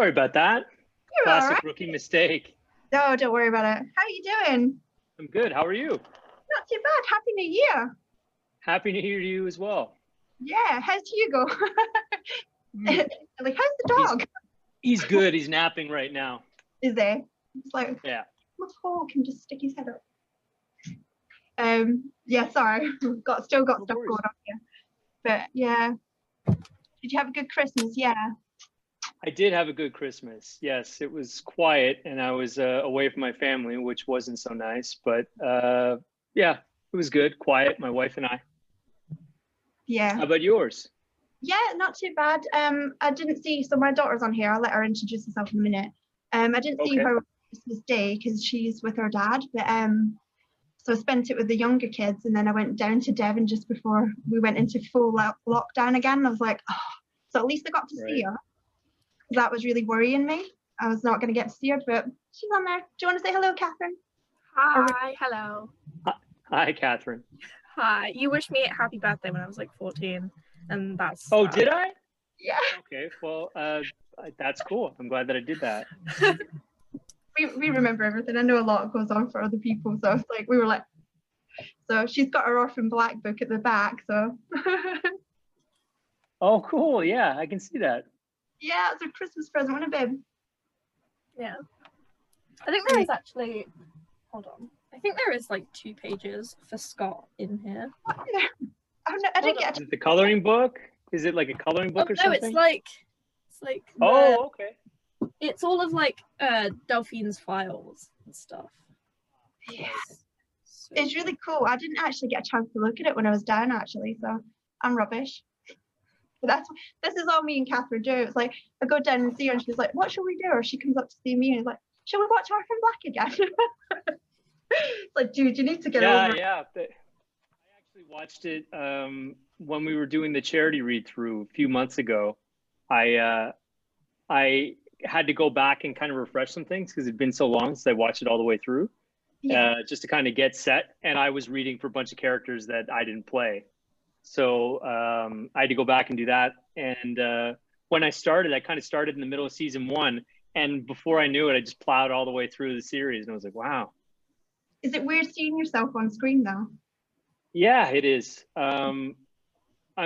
Sorry about that. You're all Classic right. rookie mistake. No, don't worry about it. How are you doing? I'm good. How are you? Not too bad. Happy New Year. Happy New Year to you as well. Yeah, how's Hugo? Like, how's the dog? He's good. He's napping right now. Is there? It's like, Yeah. my Paul can just stick his head up. Yeah, sorry. We've still got No stuff worries. going on here. But yeah. Did you have a good Christmas? Yeah. I did have a good Christmas. Yes, it was quiet and I was away from my family, which wasn't so nice. But yeah, it was good. Quiet, my wife and I. Yeah. How about yours? Yeah, not too bad. I didn't see, so my daughter's on here. I'll let her introduce herself in a minute. I didn't see Okay. her Christmas Day because she's with her dad, but so I spent it with the younger kids, and then I went down to Devon just before we went into full lockdown again. And I was like, oh, so at least I got to see her. That was really worrying me. I was not going to get to see her, but she's on there. Do you want to say hello, Catherine? Hi, hello. Hi, Catherine. Hi. You wished me a happy birthday when I was like 14, and that's. Oh, did I? Yeah. Okay. Well, that's cool. I'm glad that I did that. We remember everything. I know a lot goes on for other people, so it's like we were like. So she's got her Orphan Black book at the back. So. Oh, cool. Yeah, I can see that. Yeah, it's a Christmas present, wasn't it, babe? Yeah. I think there is actually. Hold on. I think there is like 2 pages for Scott in here. I didn't get. Is it the coloring book? Is it like a coloring book or no, something? it's like. Oh, okay. It's all of like Delphine's files and stuff. Yeah. So, It's really cool. I didn't actually get a chance to look at it when I was down, actually, so I'm rubbish. But this is all me and Catherine do. It's like I go down and see her, and she's like, "What shall we do?" Or she comes up to see me and is like, "Shall we watch Orphan Black again?" It's like, dude, you need to get over it. Yeah. I actually watched it when we were doing the charity read through a few months ago. I had to go back and kind of refresh some things because it'd been so long since I watched it all the way through. Yeah. Just to kind of get set. And I was reading for a bunch of characters that I didn't play. So I had to go back and do that. And when I kind of started in the middle of season 1. And before I knew it, I just plowed all the way through the series. And I was like, wow. Is it weird seeing yourself on screen though? Yeah, it is. I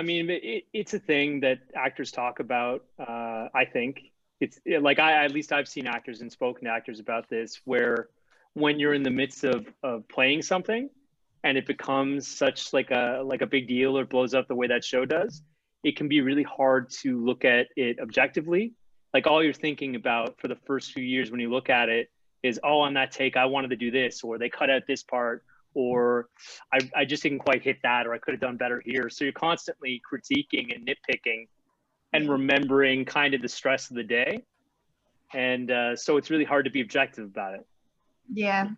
mean, it's a thing that actors talk about. I think it's like at least I've seen actors and spoken to actors about this, where when you're in the midst of playing something and it becomes such like a big deal or blows up the way that show does, it can be really hard to look at it objectively. Like all you're thinking about for the first few years when you look at it is, oh, on that take, I wanted to do this, or they cut out this part, or I just didn't quite hit that, or I could have done better here. So you're constantly critiquing and nitpicking and remembering kind of the stress of the day. And so it's really hard to be objective about it. Yeah.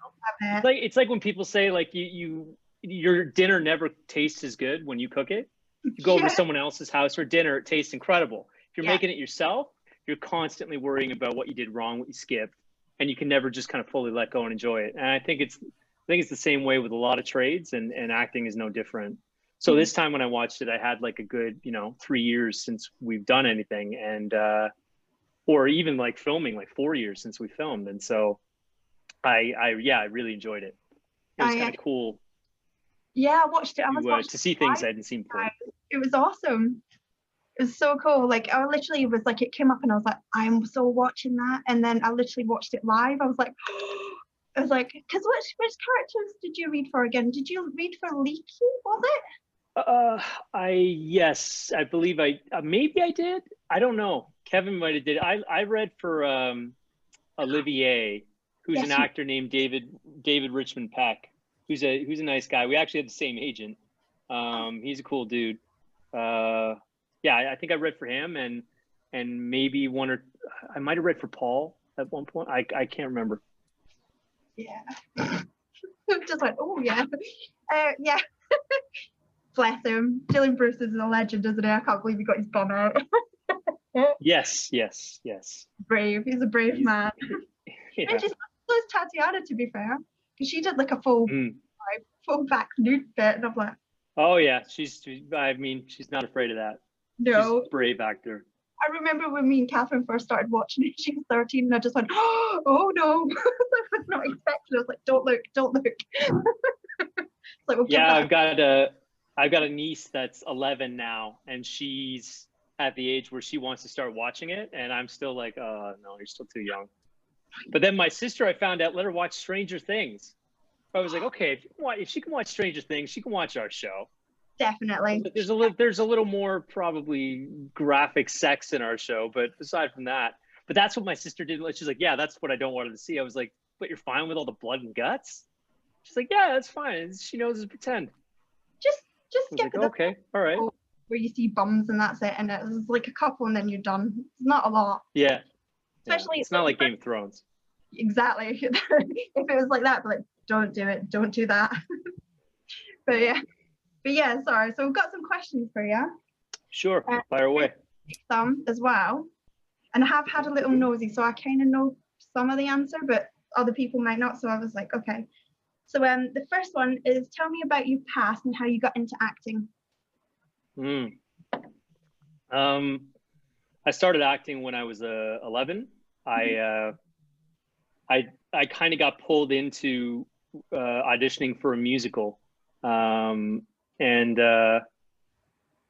It's like when people say like your dinner never tastes as good when you cook it. You go over to someone else's house for dinner, it tastes incredible. If you're making it yourself, you're constantly worrying about what you did wrong, what you skipped, and you can never just kind of fully let go and enjoy it. And I think it's the same way with a lot of trades, and acting is no different. So this time when I watched it, I had like a good 3 years since we've done anything, and or even like filming, like 4 years since we filmed, and so I really enjoyed it. It was kind of cool. Yeah, I watched it. I was watching to see things I hadn't seen before. It was awesome. It was so cool. Like I literally was like, it came up and I was like, I'm so watching that. And then I literally watched it live. I was like, because which characters did you read for again? Did you read for Leaky? Was it? Yes, I believe maybe I did. I don't know. Kevin might have did. I read for Olivier, who's an actor named David Richmond Peck, who's a nice guy. We actually had the same agent. He's a cool dude. I think I read for him and maybe I might have read for Paul at one point. I can't remember. Yeah. Just like, oh yeah. Yeah. Bless him. Dylan Bruce is a legend, isn't he? I can't believe he got his bum out. Yes. Brave. He's a brave man. Yeah. And just as Tatiana, to be fair, because she did like a full back nude bit, and I'm like, oh yeah, she's not afraid of that. no, she's a brave actor. I remember when me and Catherine first started watching it, she was 13, and I just went, oh no. I was not expecting. I was like, don't look, don't look. Like, we'll yeah, I've got a niece that's 11 now, and she's at the age where she wants to start watching it, and I'm still like, oh no, you're still too young. But then my sister, I found out, let her watch Stranger Things. I was like, okay, if she can watch Stranger Things, she can watch our show. Definitely. There's a little more probably graphic sex in our show, but aside from that, but that's what my sister did. She's like, yeah, that's what I don't want her to see. I was like, but you're fine with all the blood and guts? She's like, yeah, that's fine. She knows it's pretend. Just I was skip like, okay, all right. Where you see bums and that's it, and it's like a couple and then you're done. It's not a lot. Yeah. Especially it's not like Game of Thrones. Exactly. If it was like that, but like, don't do it. Don't do that. But yeah, sorry. So we've got some questions for you. Sure, fire away. Some as well. And I have had a little nosy, so I kind of know some of the answer, but other people might not. So I was like, okay. So the first one is, tell me about your past and how you got into acting. I started acting when I was 11. I kind of got pulled into auditioning for a musical,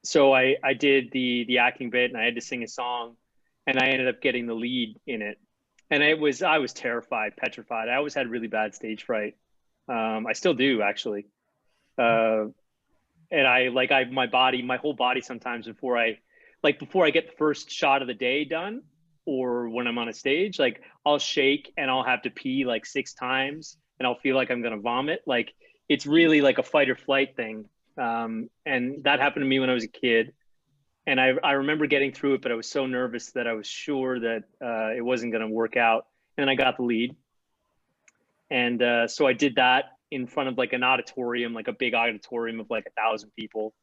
so I did the acting bit, and I had to sing a song, and I ended up getting the lead in it. And I was terrified, petrified. I always had really bad stage fright. I still do, actually. And my whole body sometimes before I get the first shot of the day done, or when I'm on a stage, like I'll shake and I'll have to pee like 6 times, and I'll feel like I'm going to vomit. Like it's really like a fight or flight thing. And that happened to me when I was a kid. And I remember getting through it, but I was so nervous that I was sure that it wasn't going to work out. And I got the lead. And so I did that in front of like an auditorium, like a big auditorium of like 1,000 people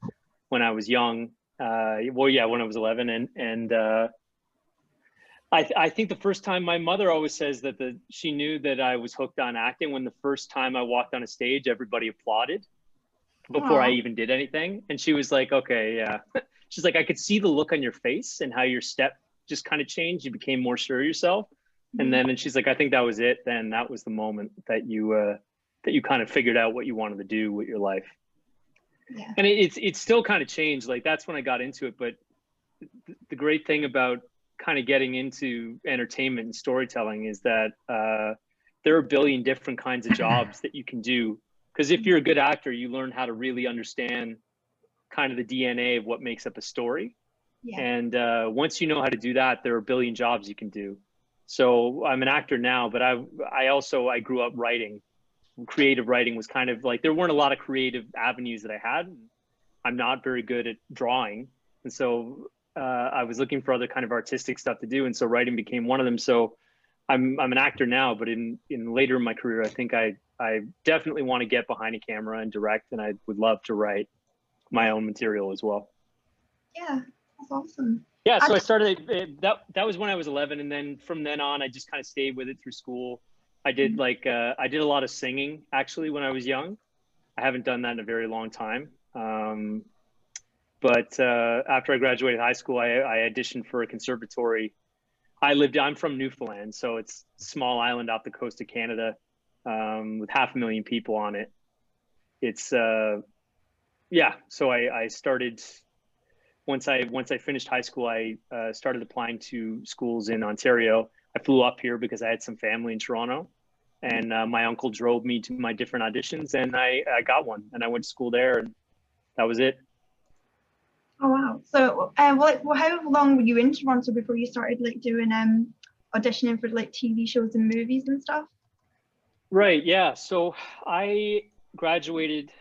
when I was young. When I was 11. And I think the first time, my mother always says that she knew that I was hooked on acting when the first time I walked on a stage, everybody applauded before I even did anything. And she was like, okay, yeah. She's like, I could see the look on your face and how your step just kind of changed. You became more sure of yourself. And she's like, I think that was it. Then that was the moment that you kind of figured out what you wanted to do with your life. Yeah. And it's still kind of changed. Like that's when I got into it. But the great thing about kind of getting into entertainment and storytelling is that there are a billion different kinds of jobs that you can do. Because if you're a good actor, you learn how to really understand kind of the DNA of what makes up a story. Yeah. And once you know how to do that, there are a billion jobs you can do. So I'm an actor now, but I grew up writing. Creative writing was kind of like, there weren't a lot of creative avenues that I had. I'm not very good at drawing. And so I was looking for other kind of artistic stuff to do. And so writing became one of them. So I'm an actor now, but in later in my career, I think I definitely want to get behind a camera and direct, and I would love to write my own material as well. Yeah, that's awesome. Yeah, so I started, that was when I was 11, and then from then on, I just kind of stayed with it through school. I did I did a lot of singing actually when I was young. I haven't done that in a very long time. But after I graduated high school, I auditioned for a conservatory. I'm from Newfoundland, so it's a small island off the coast of Canada with 500,000 people on it. It's, so I started, once I finished high school, I started applying to schools in Ontario. I flew up here because I had some family in Toronto, and my uncle drove me to my different auditions, and I got one, and I went to school there, and that was it. Oh wow! So, how long were you in Toronto before you started like doing auditioning for like TV shows and movies and stuff? Right. Yeah. So I graduated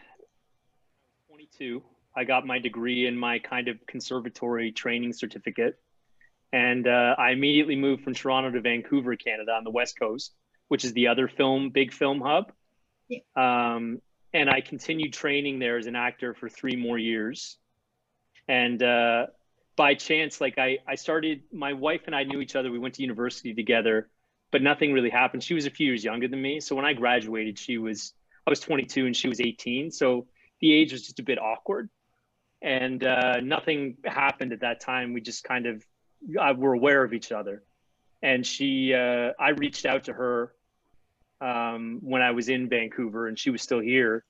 22. I got my degree in my kind of conservatory training certificate, and I immediately moved from Toronto to Vancouver, Canada, on the West Coast, which is the other big film hub. Yeah. And I continued training there as an actor for 3 more years. And by chance, like I started, my wife and I knew each other. We went to university together, but nothing really happened. She was a few years younger than me. So when I graduated, I was 22 and she was 18. So the age was just a bit awkward, and nothing happened at that time. We just kind of were aware of each other. And I reached out to her when I was in Vancouver and she was still here.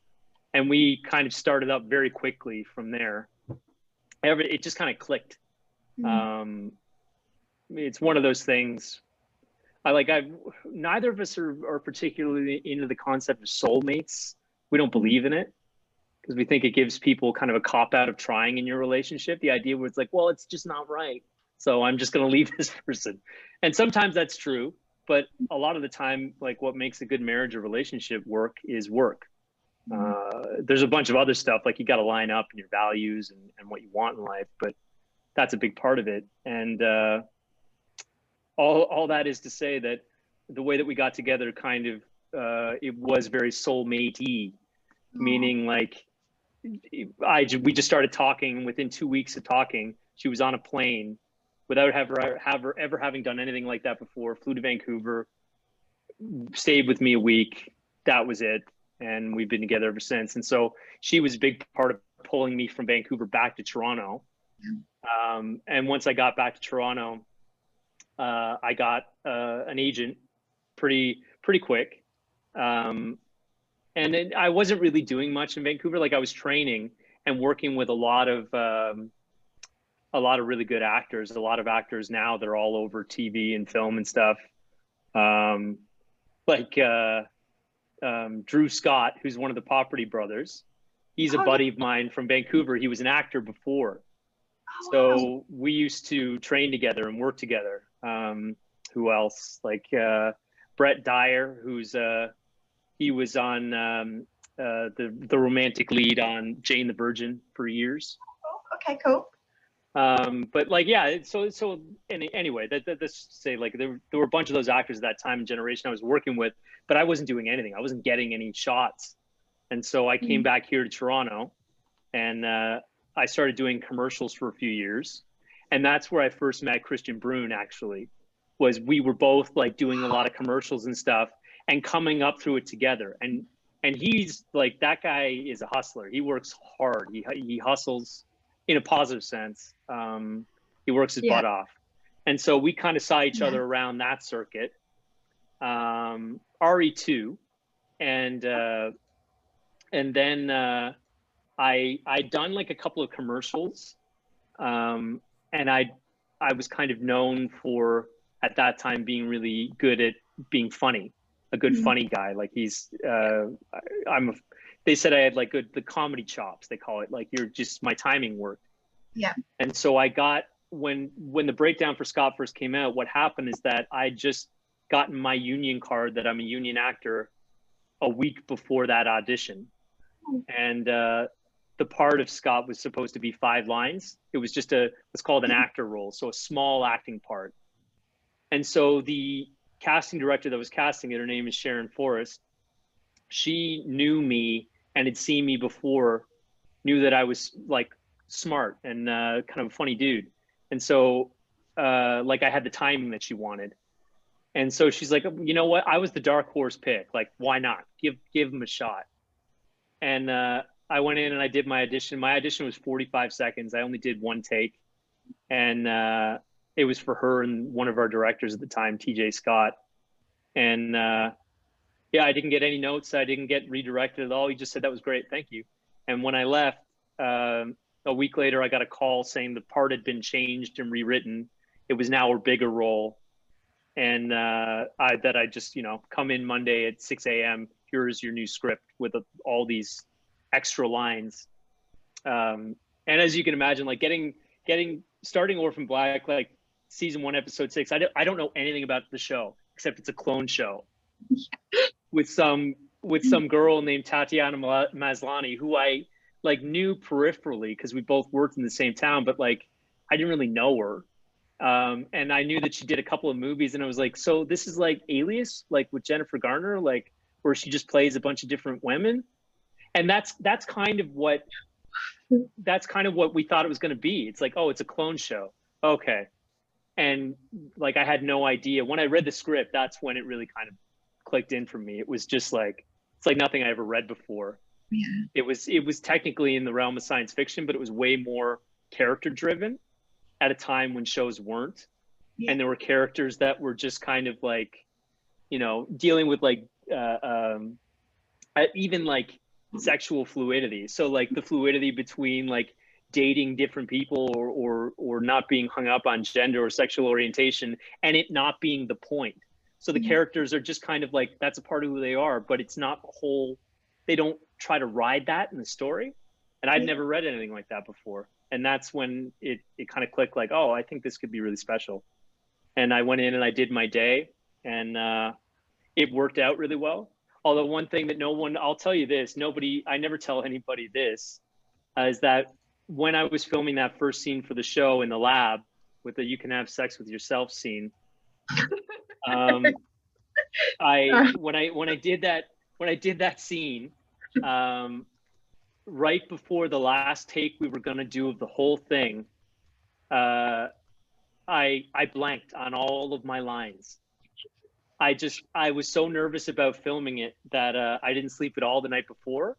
And we kind of started up very quickly from there. It just kind of clicked. It's one of those things. Neither of us are particularly into the concept of soulmates. We don't believe in it because we think it gives people kind of a cop out of trying in your relationship. The idea where it's like, well, it's just not right, so I'm just going to leave this person. And sometimes that's true, but a lot of the time, like what makes a good marriage or relationship work is work. There's a bunch of other stuff, like you got to line up in your values and what you want in life, but that's a big part of it. And all that is to say that the way that we got together kind of, it was very soulmate-y, meaning like we just started talking. Within 2 weeks of talking, she was on a plane without ever having done anything like that before, flew to Vancouver, stayed with me a week. That was it. And we've been together ever since. And so she was a big part of pulling me from Vancouver back to Toronto. And once I got back to Toronto, I got an agent pretty quick. And then I wasn't really doing much in Vancouver. Like I was training and working with a lot of really good actors. A lot of actors now, they're all over TV and film and stuff. Drew Scott, who's one of the Property brothers. He's a buddy of mine from Vancouver. He was an actor before. So we used to train together and work together. Who else? Like Brett Dyer, he was on the romantic lead on Jane the Virgin for years. Okay, cool. But like, yeah, so anyway, that's say like there were a bunch of those actors at that time and generation I was working with, but I wasn't doing anything. I wasn't getting any shots. And so I came back here to Toronto and I started doing commercials for a few years. And that's where I first met Christian Brune, actually. We were both like doing a lot of commercials and stuff and coming up through it together. And he's like, that guy is a hustler. He works hard. He hustles in a positive sense. He works his butt off. And so we kind of saw each other around that circuit. RE2. And then I'd done like a couple of commercials. And I was kind of known for, at that time, being really good at being funny, a good funny guy. Like they said I had like the comedy chops, they call it. Like my timing worked. Yeah. And so I got, when the breakdown for Scott first came out, what happened is that I just gotten my union card that I'm a union actor a week before that audition. And the part of Scott was supposed to be 5 lines. It was just what's called an actor role, so a small acting part. And so the casting director that was casting it, her name is Sharon Forrest, she knew me and had seen me before, knew that I was like smart and kind of a funny dude. And so like I had the timing that she wanted. And so she's like, you know what? I was the dark horse pick. Like, why not? Give him a shot. And I went in and I did my audition. My audition was 45 seconds. I only did 1 take. And it was for her and one of our directors at the time, TJ Scott. And I didn't get any notes. I didn't get redirected at all. He just said, that was great. Thank you. And when I left, a week later, I got a call saying the part had been changed and rewritten. It was now a bigger role. And I just, come in Monday at 6 a.m. Here's your new script with all these extra lines. And as you can imagine, like starting Orphan Black, like season 1, episode 6, I don't know anything about the show except it's a clone show with some girl named Tatiana Maslany, who I like knew peripherally because we both worked in the same town, but like I didn't really know her. And I knew that she did a couple of movies, and I was like, so this is like Alias, like with Jennifer Garner, like where she just plays a bunch of different women. And that's kind of what we thought it was going to be. It's like, oh, it's a clone show. Okay. And like, I had no idea. When I read the script, that's when it really kind of clicked in for me. It was just like, it's like nothing I ever read before. Yeah. It was technically in the realm of science fiction, but it was way more character driven. at a time when shows weren't. Yeah. And there were characters that were just kind of like, you know, dealing with like even like sexual fluidity. So like the fluidity between like dating different people or not being hung up on gender or sexual orientation, and it not being the point. So the characters are just kind of like, that's a part of who they are, but it's not the whole, they don't try to ride that in the story. And I'd never read anything like that before. And that's when it kind of clicked, like, oh, I think this could be really special. And I went in and I did my day, and it worked out really well. Although one thing that I'll tell you this, I never tell anybody this, is that when I was filming that first scene for the show in the lab with the "you can have sex with yourself" scene, when I did that scene, right before the last take we were gonna do of the whole thing, I blanked on all of my lines. I was so nervous about filming it that I didn't sleep at all the night before,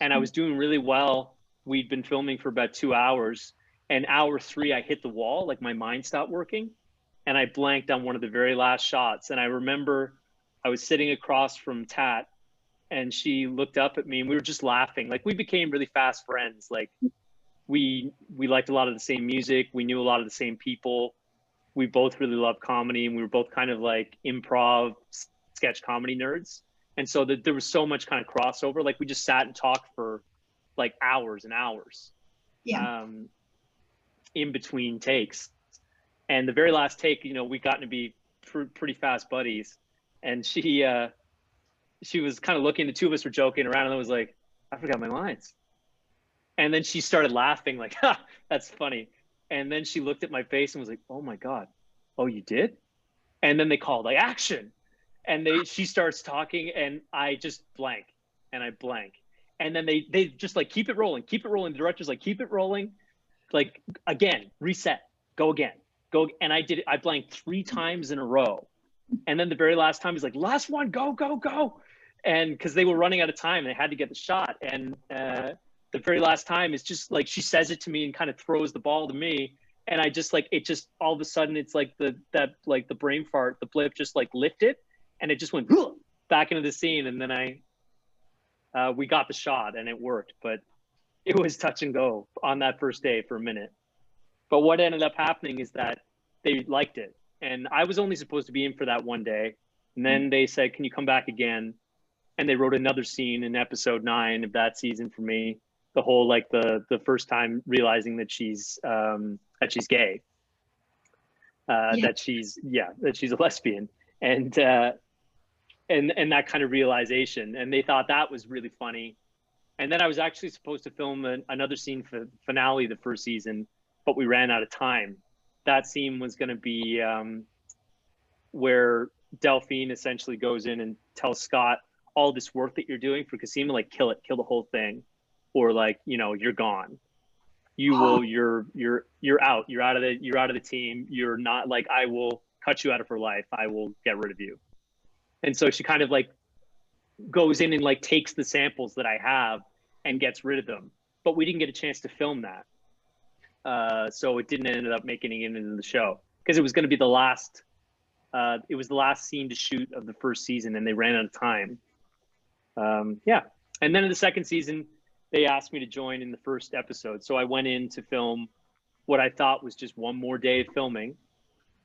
and I was doing really well. We'd been filming for about 2 hours, and hour 3 I hit the wall, like my mind stopped working, and I blanked on one of the very last shots. And I remember I was sitting across from Tat, and she looked up at me, and we were just laughing. Like, we became really fast friends. Like, we liked a lot of the same music, we knew a lot of the same people. We both really loved comedy, and we were both kind of like improv sketch comedy nerds. And so there was so much kind of crossover. Like, we just sat and talked for like hours and hours, in between takes. And the very last take, you know, we got to be pretty fast buddies. And she was kind of looking, the two of us were joking around, and I was like, I forgot my lines. And then she started laughing, like, ha, that's funny. And then she looked at my face and was like, oh my God, oh, you did? And then they called, like, action. And she starts talking, and I just blank, and I blank. And then they just like, keep it rolling. The director's like, keep it rolling. Like, again, reset, go again, go. And I did it. I blanked 3 times in a row. And then the very last time, he's like, last one, go, go, go. And because they were running out of time, they had to get the shot. And the very last time, it's just like, she says it to me and kind of throws the ball to me. And I just like, it just, all of a sudden, it's like the brain fart, the blip just like lifted, and it just went back into the scene. And then we got the shot, and it worked, but it was touch and go on that first day for a minute. But what ended up happening is that they liked it. And I was only supposed to be in for that one day. And then they said, can you come back again? And they wrote another scene in episode 9 of that season for me. The whole, like the first time realizing that she's gay, that she's a lesbian, and that kind of realization. And they thought that was really funny. And then I was actually supposed to film another scene for finale the first season, but we ran out of time. That scene was going to be where Delphine essentially goes in and tells Scott, all this work that you're doing for Cosima, like, kill the whole thing, or like, you know, you're gone. You're out. You're out of the team. You're not, like, I will cut you out of her life. I will get rid of you. And so she kind of like goes in and like takes the samples that I have and gets rid of them. But we didn't get a chance to film that. So it didn't end up making it into the show, because it was going to be the last scene to shoot of the first season, and they ran out of time. And then in the second season, they asked me to join in the first episode. So I went in to film what I thought was just one more day of filming.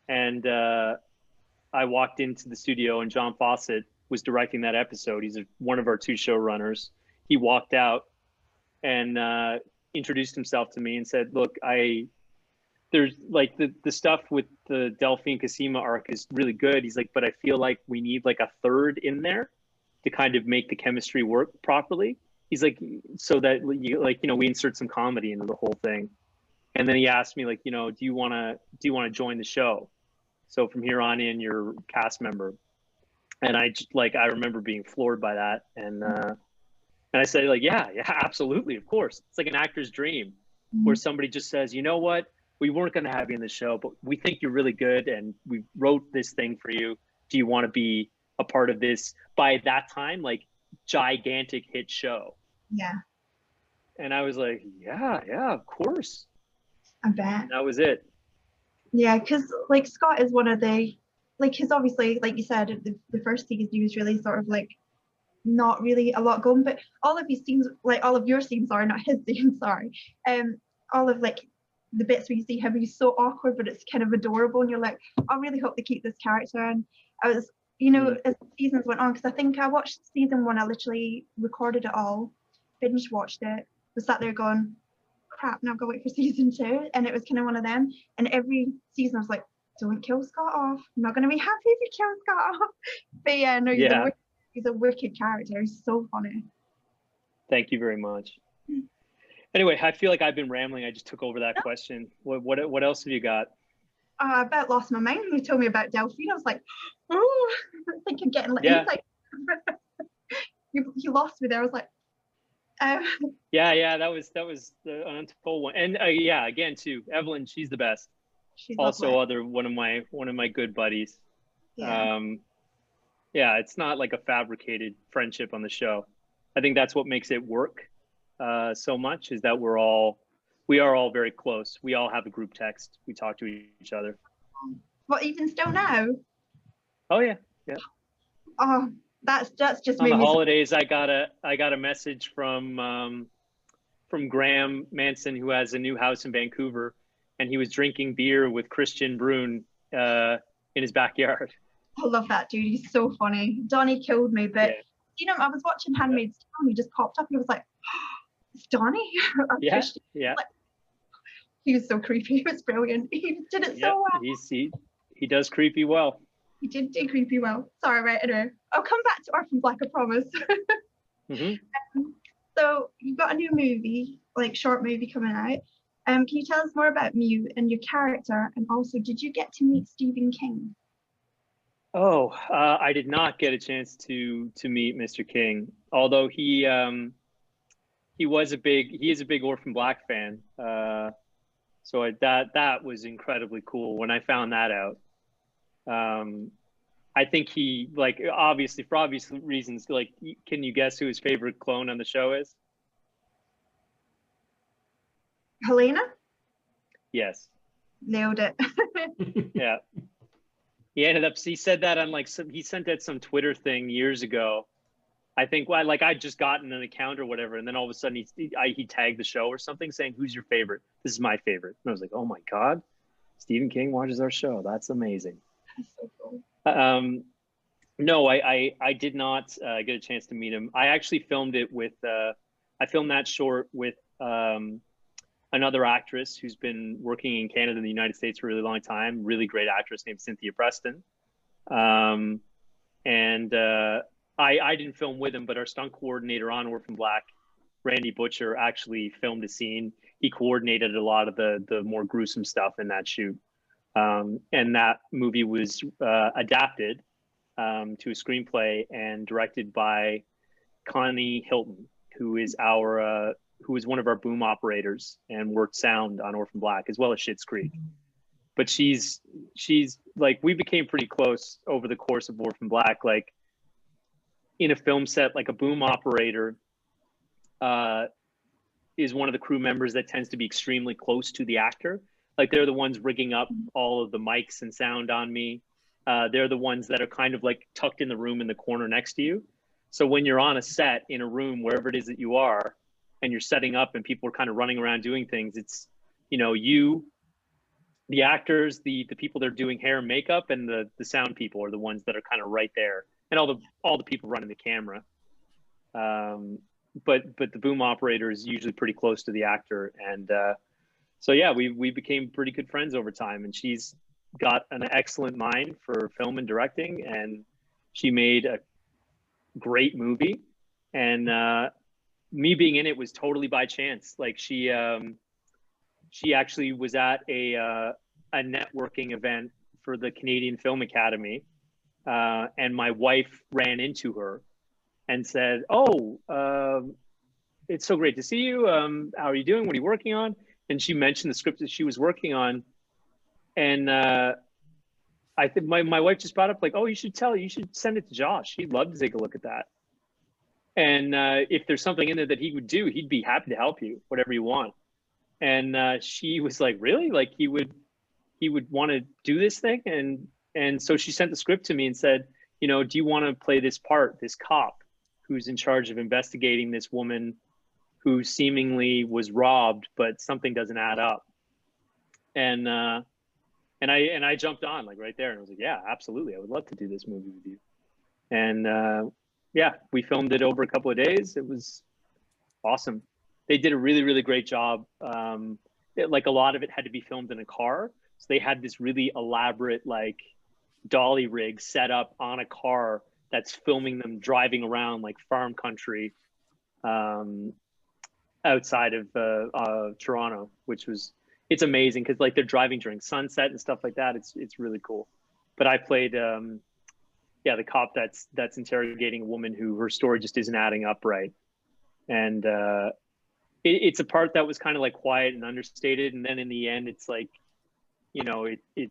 And I walked into the studio, and John Fawcett was directing that episode. He's one of our 2 showrunners. He walked out and introduced himself to me and said, look, there's like the stuff with the Delphine Cosima arc is really good. He's like, but I feel like we need like a third in there to kind of make the chemistry work properly. He's like, so that we insert some comedy into the whole thing. And then he asked me, like, do you want to join the show? So from here on in, you're a cast member. And I remember being floored by that. And I said, like, yeah, absolutely. Of course. It's like an actor's dream, where somebody just says, you know what? We weren't going to have you in the show, but we think you're really good, and we wrote this thing for you. Do you want to be a part of this, by that time, like, gigantic hit show? Yeah. And I was like, yeah, of course. I bet. And that was it. Yeah, because like Scott is one of the, like, his obviously, like you said, the first season he was really sort of like not really a lot going, but all of his scenes, like all of your scenes are not his scenes, sorry. All of like the bits where you see him, he's so awkward, but it's kind of adorable, and you're like, I really hope they keep this character. And I was, you know, as seasons went on, because I think I watched season 1, I literally recorded it all, binge watched it, was sat there going, crap, now I've got to wait for season 2, and it was kind of one of them. And every season I was like, don't kill Scott off. I'm not going to be happy if you kill Scott off. But yeah, no, he's a wicked character. He's so funny. Thank you very much. Anyway, I feel like I've been rambling. I just took over that question. What else have you got? I about lost my mind when you told me about Delphine. I was like, oh, I think I'm getting like, like you lost me there. I was like, yeah, that was the untold one. And yeah, again too, Evelyn, she's the best. She's also lovely. one of my good buddies. Yeah. Yeah, it's not like a fabricated friendship on the show. I think that's what makes it work so much, is that we are all very close. We all have a group text. We talk to each other. What, even still now? Oh yeah. Oh, that's just on the holidays. I got a message from Graham Manson, who has a new house in Vancouver, and he was drinking beer with Christian Brune in his backyard. I love that dude. He's so funny. Donnie killed me, but you know, I was watching Handmaid's Tale. He just popped up and I was like, oh, it's Donnie. Yeah. Like, he was so creepy. He was brilliant. He did it so well. He does creepy well. He did do creepy well. Sorry, right, anyway. I'll come back to Orphan Black, I promise. So you've got a new movie, like short movie coming out. Can you tell us more about Mew and your character? And also, did you get to meet Stephen King? Oh, I did not get a chance to meet Mr. King, although he is a big Orphan Black fan. So that was incredibly cool when I found that out. I think he, like, obviously for obvious reasons, like, can you guess who his favorite clone on the show is? Helena? Yes. Nailed it. Yeah. He said that on he sent out some Twitter thing years ago. I think I'd just gotten an account or whatever, and then all of a sudden he tagged the show or something saying, "Who's your favorite?" This is my favorite. And I was like, "Oh my God, Stephen King watches our show. That's amazing." That's so cool. No, I did not get a chance to meet him. I actually filmed it with I filmed that short with another actress who's been working in Canada and the United States for a really long time. Really great actress named Cynthia Preston. I didn't film with him, but our stunt coordinator on Orphan Black, Randy Butcher, actually filmed a scene. He coordinated a lot of the more gruesome stuff in that shoot. And that movie was adapted to a screenplay and directed by Connie Hilton, who is one of our boom operators and worked sound on Orphan Black as well as Schitt's Creek. But she's like, we became pretty close over the course of Orphan Black. Like, in a film set, like, a boom operator is one of the crew members that tends to be extremely close to the actor. Like, they're the ones rigging up all of the mics and sound on me. They're the ones that are kind of like tucked in the room in the corner next to you. So when you're on a set in a room, wherever it is that you are, and you're setting up and people are kind of running around doing things, it's, the actors, the people that are doing hair and makeup, and the sound people are the ones that are kind of right there, and all the people running the camera. But the boom operator is usually pretty close to the actor, and so yeah, we became pretty good friends over time. And she's got an excellent mind for film and directing, and she made a great movie. And me being in it was totally by chance. Like, she actually was at a networking event for the Canadian Film Academy, and my wife ran into her and said, "Oh, it's so great to see you. How are you doing? What are you working on?" And she mentioned the script that she was working on, and I think my wife just brought up, like, "Oh, you should send it to Josh. He'd love to take a look at that. And if there's something in there that he would do, he'd be happy to help you, whatever you want." And she was like, "Really? Like, he would he would want to do this thing. And so she sent the script to me and said, you know, do you want to play this part, this cop who's in charge of investigating this woman who seemingly was robbed, but something doesn't add up. And I jumped on like right there, and I was like, yeah, absolutely, I would love to do this movie with you. And yeah, we filmed it over a couple of days. It was awesome. They did a really, really great job. Like a lot of it had to be filmed in a car, so they had this really elaborate like dolly rig set up on a car that's filming them driving around like farm country outside of Toronto, which was, it's amazing because like they're driving during sunset and stuff like that. It's really cool. But I played yeah, the cop that's interrogating a woman who her story just isn't adding up right. And it's a part that was kind of like quiet and understated, and then in the end it's like, you know, it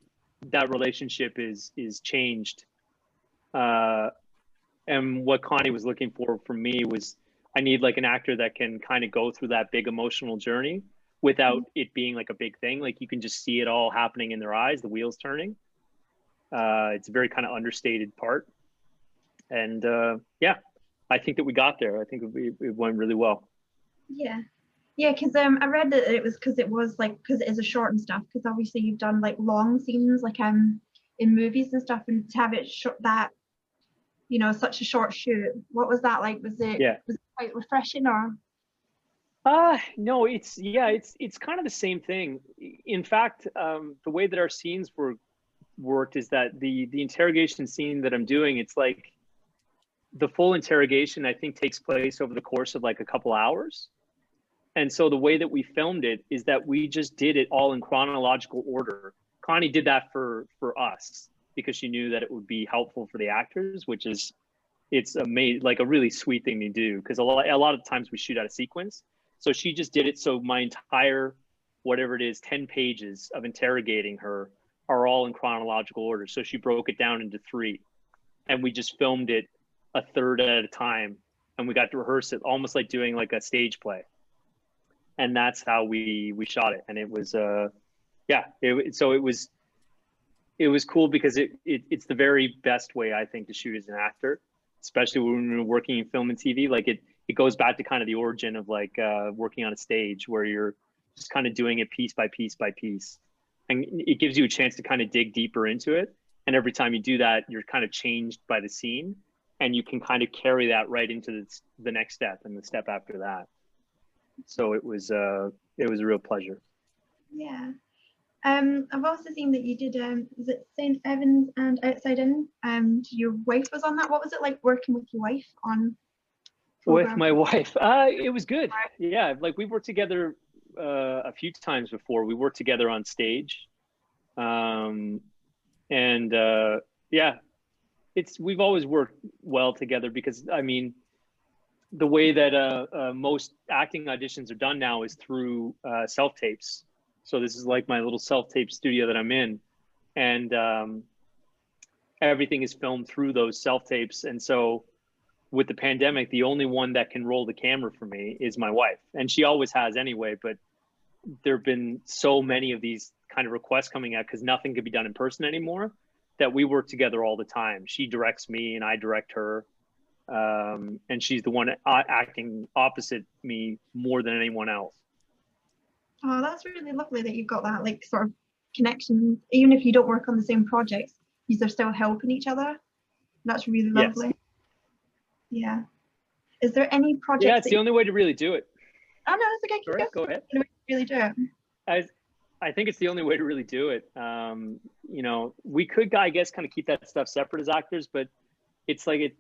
that relationship is changed. And what Connie was looking for from me was, I need like an actor that can kind of go through that big emotional journey without it being like a big thing. Like you can just see it all happening in their eyes, the wheels turning. It's a very kind of understated part. And yeah, I think that we got there. I think it went really well. Yeah. Yeah, because I read that it was because it is a short and stuff, because obviously you've done like long scenes like in movies and stuff, and to have it that, you know, such a short shoot, what was that like? Was it quite refreshing or? No, it's kind of the same thing. In fact, the way that our scenes worked is that the interrogation scene that I'm doing, it's like the full interrogation I think takes place over the course of like a couple hours. And so the way that we filmed it is that we just did it all in chronological order. Connie did that for us because she knew that it would be helpful for the actors, which is, it's amazing, like a really sweet thing to do, because a lot of times we shoot out of sequence. So she just did it so my entire, whatever it is, 10 pages of interrogating her are all in chronological order. So she broke it down into 3, and we just filmed it a third at a time, and we got to rehearse it almost like doing like a stage play. And that's how we shot it. And it was yeah, so it was cool because it's the very best way I think to shoot as an actor, especially when we're working in film and TV. Like it goes back to kind of the origin of like working on a stage where you're just kind of doing it piece by piece by piece, and it gives you a chance to kind of dig deeper into it. And every time you do that, you're kind of changed by the scene, and you can kind of carry that right into the next step and the step after that. So it was a real pleasure. Yeah. I've also seen that you did was it St. Evans and Outside In? Your wife was on that. What was it like working with your wife on program? With my wife? It was good. Yeah, like we've worked together a few times before. We worked together on stage. And yeah, we've always worked well together because, I mean, the way that most acting auditions are done now is through self-tapes. So this is like my little self-tape studio that I'm in, and everything is filmed through those self-tapes. And so with the pandemic, the only one that can roll the camera for me is my wife, and she always has anyway, but there've been so many of these kind of requests coming out because nothing could be done in person anymore, that we work together all the time. She directs me and I direct her. And she's the one acting opposite me more than anyone else. Oh, that's really lovely that you've got that like sort of connection. Even if you don't work on the same projects, you're still helping each other. That's really lovely. Yes. Yeah. Is there any project? Yeah, it's the only way to really do it. Oh no, it's okay. Sorry, go ahead. Really do it. I think it's the only way to really do it. You know, we could, I guess, kind of keep that stuff separate as actors, but it's like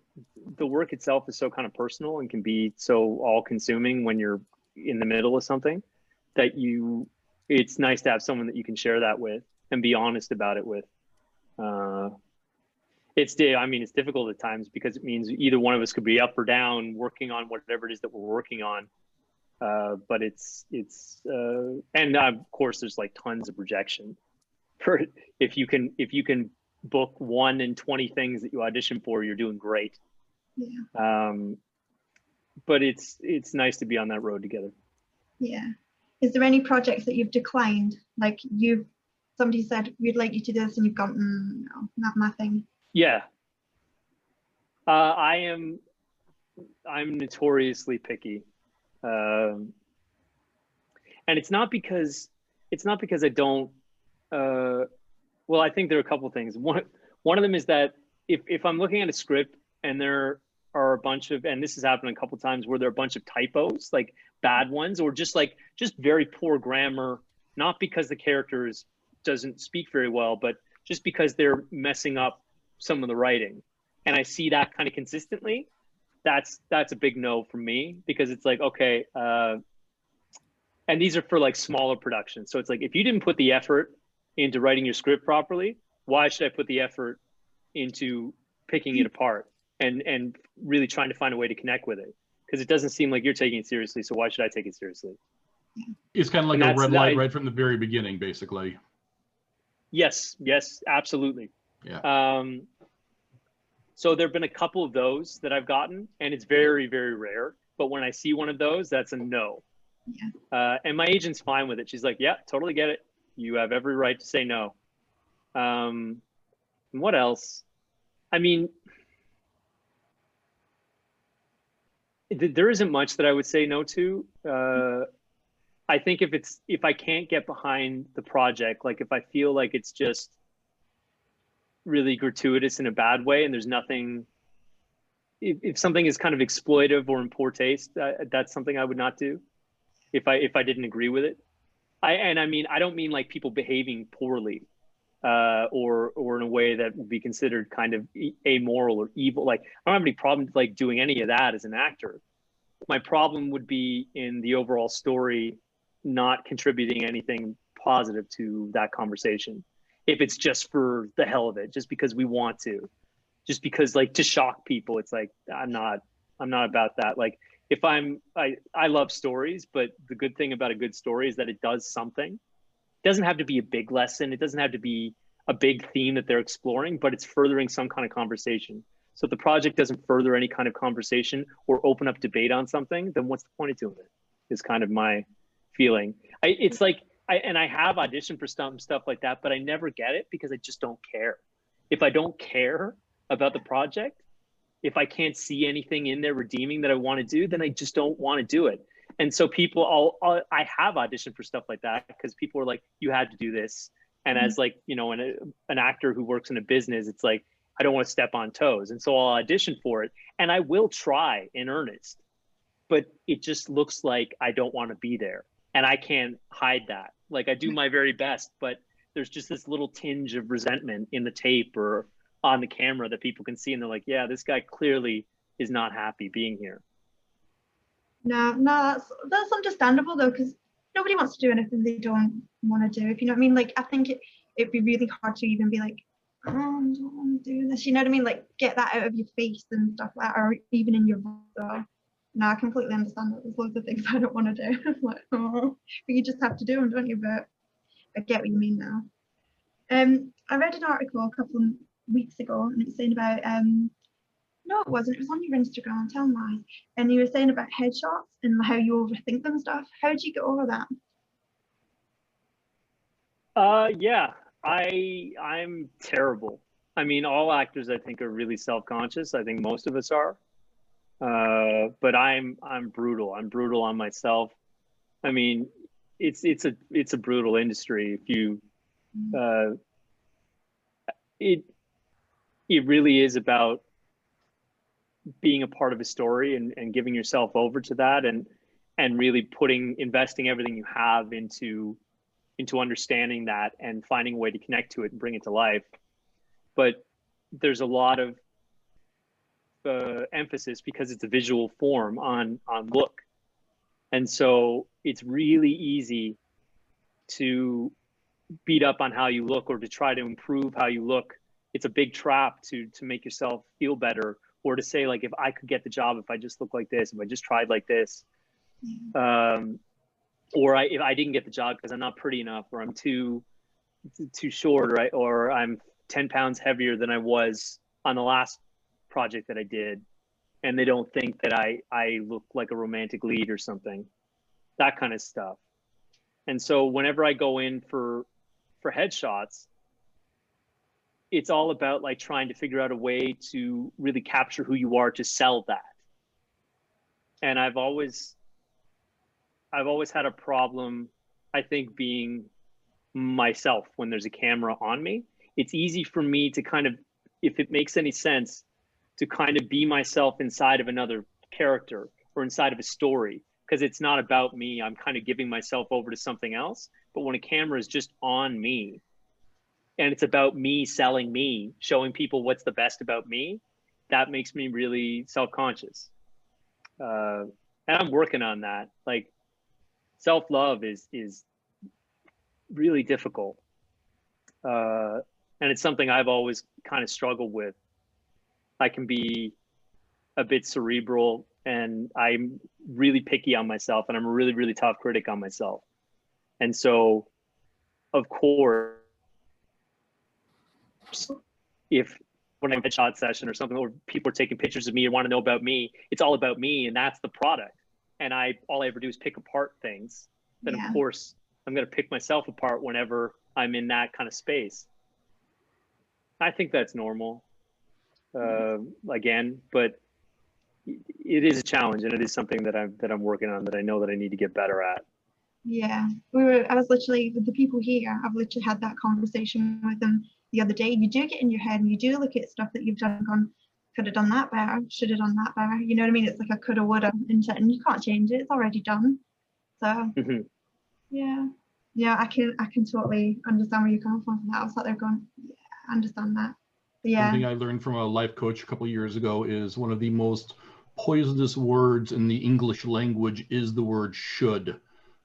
the work itself is so kind of personal and can be so all-consuming when you're in the middle of something that it's nice to have someone that you can share that with and be honest about it with. It's difficult at times because it means either one of us could be up or down working on whatever it is that we're working on. But and of course there's like tons of rejection for if you can book 1 in 20 things that you audition for, you're doing great. Yeah. But it's nice to be on that road together. Yeah. Is there any projects that you've declined? Like you've somebody said, we'd like you to do this, and you've gone, no, not my thing? Yeah. I'm notoriously picky. And it's not because I don't, well, I think there are a couple things. One of them is that if I'm looking at a script and there are a bunch of, and this has happened a couple times where there are a bunch of typos, like bad ones, or just very poor grammar, not because the characters doesn't speak very well, but just because they're messing up some of the writing. And I see that kind of consistently. That's a big no for me, because it's like, okay, and these are for like smaller productions. So it's like, if you didn't put the effort into writing your script properly, why should I put the effort into picking it apart and really trying to find a way to connect with it? Because it doesn't seem like you're taking it seriously, so why should I take it seriously? It's kind of like a red light right from the very beginning, basically. Yes, absolutely. Yeah. So there have been a couple of those that I've gotten, and it's very, very rare. But when I see one of those, that's a no. Yeah. And my agent's fine with it. She's like, yeah, totally get it. You have every right to say no. What else? I mean, there isn't much that I would say no to. I think if I can't get behind the project, like if I feel like it's just really gratuitous in a bad way, and there's nothing, if something is kind of exploitive or in poor taste, that's something I would not do if I didn't agree with it. I don't mean like people behaving poorly, or in a way that would be considered kind of amoral or evil. Like, I don't have any problem like doing any of that as an actor. My problem would be in the overall story not contributing anything positive to that conversation. If it's just for the hell of it, just because we want to, just because like to shock people, it's like, I'm not about that. Like, if I love stories, but the good thing about a good story is that it does something. It doesn't have to be a big lesson. It doesn't have to be a big theme that they're exploring, but it's furthering some kind of conversation. So if the project doesn't further any kind of conversation or open up debate on something, then what's the point of doing it? Is kind of my feeling. It's like, I have auditioned for stuff like that, but I never get it because I just don't care. If I don't care about the project, if I can't see anything in there redeeming that I want to do, then I just don't want to do it. And so I have auditioned for stuff like that because people are like, you had to do this. And as like, you know, an actor who works in a business, it's like, I don't want to step on toes. And so I'll audition for it and I will try in earnest, but it just looks like I don't want to be there. And I can't hide that. Like, I do my very best, but there's just this little tinge of resentment in the tape or on the camera that people can see. And they're like, yeah, this guy clearly is not happy being here. No, that's understandable though, because nobody wants to do anything they don't want to do. If you know what I mean, like, I think it'd be really hard to even be like, oh, I don't want to do this. You know what I mean? Like, get that out of your face and stuff like that, or even in your voice. So, no, I completely understand that. There's loads of things I don't want to do. Like, oh, but you just have to do them, don't you? But I get what you mean now. I read an article a couple of weeks ago, and it was saying about no, it wasn't. It was on your Instagram. Tell lies. And you were saying about headshots and how you overthink them and stuff. How did you get over that? Yeah, I'm terrible. I mean, all actors I think are really self-conscious. I think most of us are. But I'm brutal. I'm brutal on myself. I mean, it's a brutal industry. If you it really is about being a part of a story and giving yourself over to that and really investing everything you have into understanding that and finding a way to connect to it and bring it to life. But there's a lot of emphasis, because it's a visual form, on look. And so it's really easy to beat up on how you look or to try to improve how you look. It's a big trap to make yourself feel better, or to say, like, if I could get the job, if I just look like this, if I just tried like this, or if I didn't get the job because I'm not pretty enough, or I'm too short, right? Or I'm 10 pounds heavier than I was on the last project that I did, and they don't think that I look like a romantic lead or something, that kind of stuff. And so whenever I go in for for headshots, it's all about like trying to figure out a way to really capture who you are to sell that. And I've always had a problem, I think, being myself when there's a camera on me. It's easy for me to kind of, if it makes any sense, to kind of be myself inside of another character or inside of a story, because it's not about me. I'm kind of giving myself over to something else. But when a camera is just on me and it's about me selling me, showing people what's the best about me, that makes me really self-conscious. And I'm working on that. Like, self-love is really difficult. And it's something I've always kind of struggled with. I can be a bit cerebral, and I'm really picky on myself, and I'm a really, really tough critic on myself. And so, of course, if when I'm a headshot session or something, or people are taking pictures of me and want to know about me, it's all about me, and that's the product. And all I ever do is pick apart things. Then of course I'm going to pick myself apart whenever I'm in that kind of space. I think that's normal. Again, but it is a challenge, and it is something that I'm working on, that I know that I need to get better at. Yeah, I was literally, with the people here, I've literally had that conversation with them the other day. You do get in your head and you do look at stuff that you've done and gone, could have done that better, should have done that better. You know what I mean? It's like a coulda, woulda, and you can't change it. It's already done. So yeah, I can totally understand where you're coming from that. I was sat there going, yeah, I understand that. But yeah. Something I learned from a life coach a couple of years ago is one of the most poisonous words in the English language is the word should.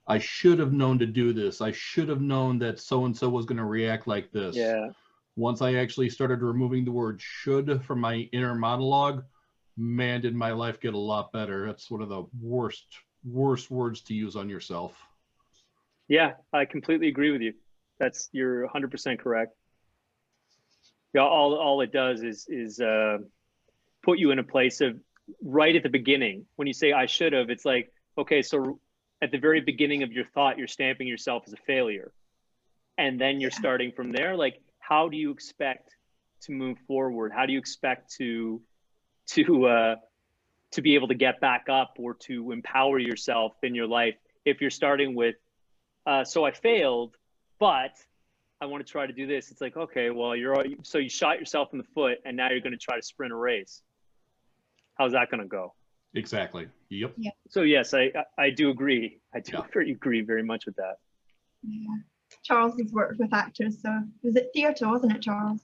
I should have known to do this. I should have known that so-and-so was going to react like this. Yeah. Once I actually started removing the word should from my inner monologue, man, did my life get a lot better. That's one of the worst words to use on yourself. Yeah, I completely agree with you. You're 100% correct. Yeah, all it does is put you in a place of, right at the beginning, when you say I should have, it's like, okay, so at the very beginning of your thought, you're stamping yourself as a failure. And then you're starting from there. Like, how do you expect to move forward? How do you expect to be able to get back up, or to empower yourself in your life, if you're starting with, so I failed, but I want to try to do this? It's like, okay, well, so you shot yourself in the foot, and now you're going to try to sprint a race. How's that going to go? Exactly. Yep. Yeah. So yes, I do agree. I do agree very much with that. Yeah. Charles has worked with actors, so was it theatre, wasn't it, Charles?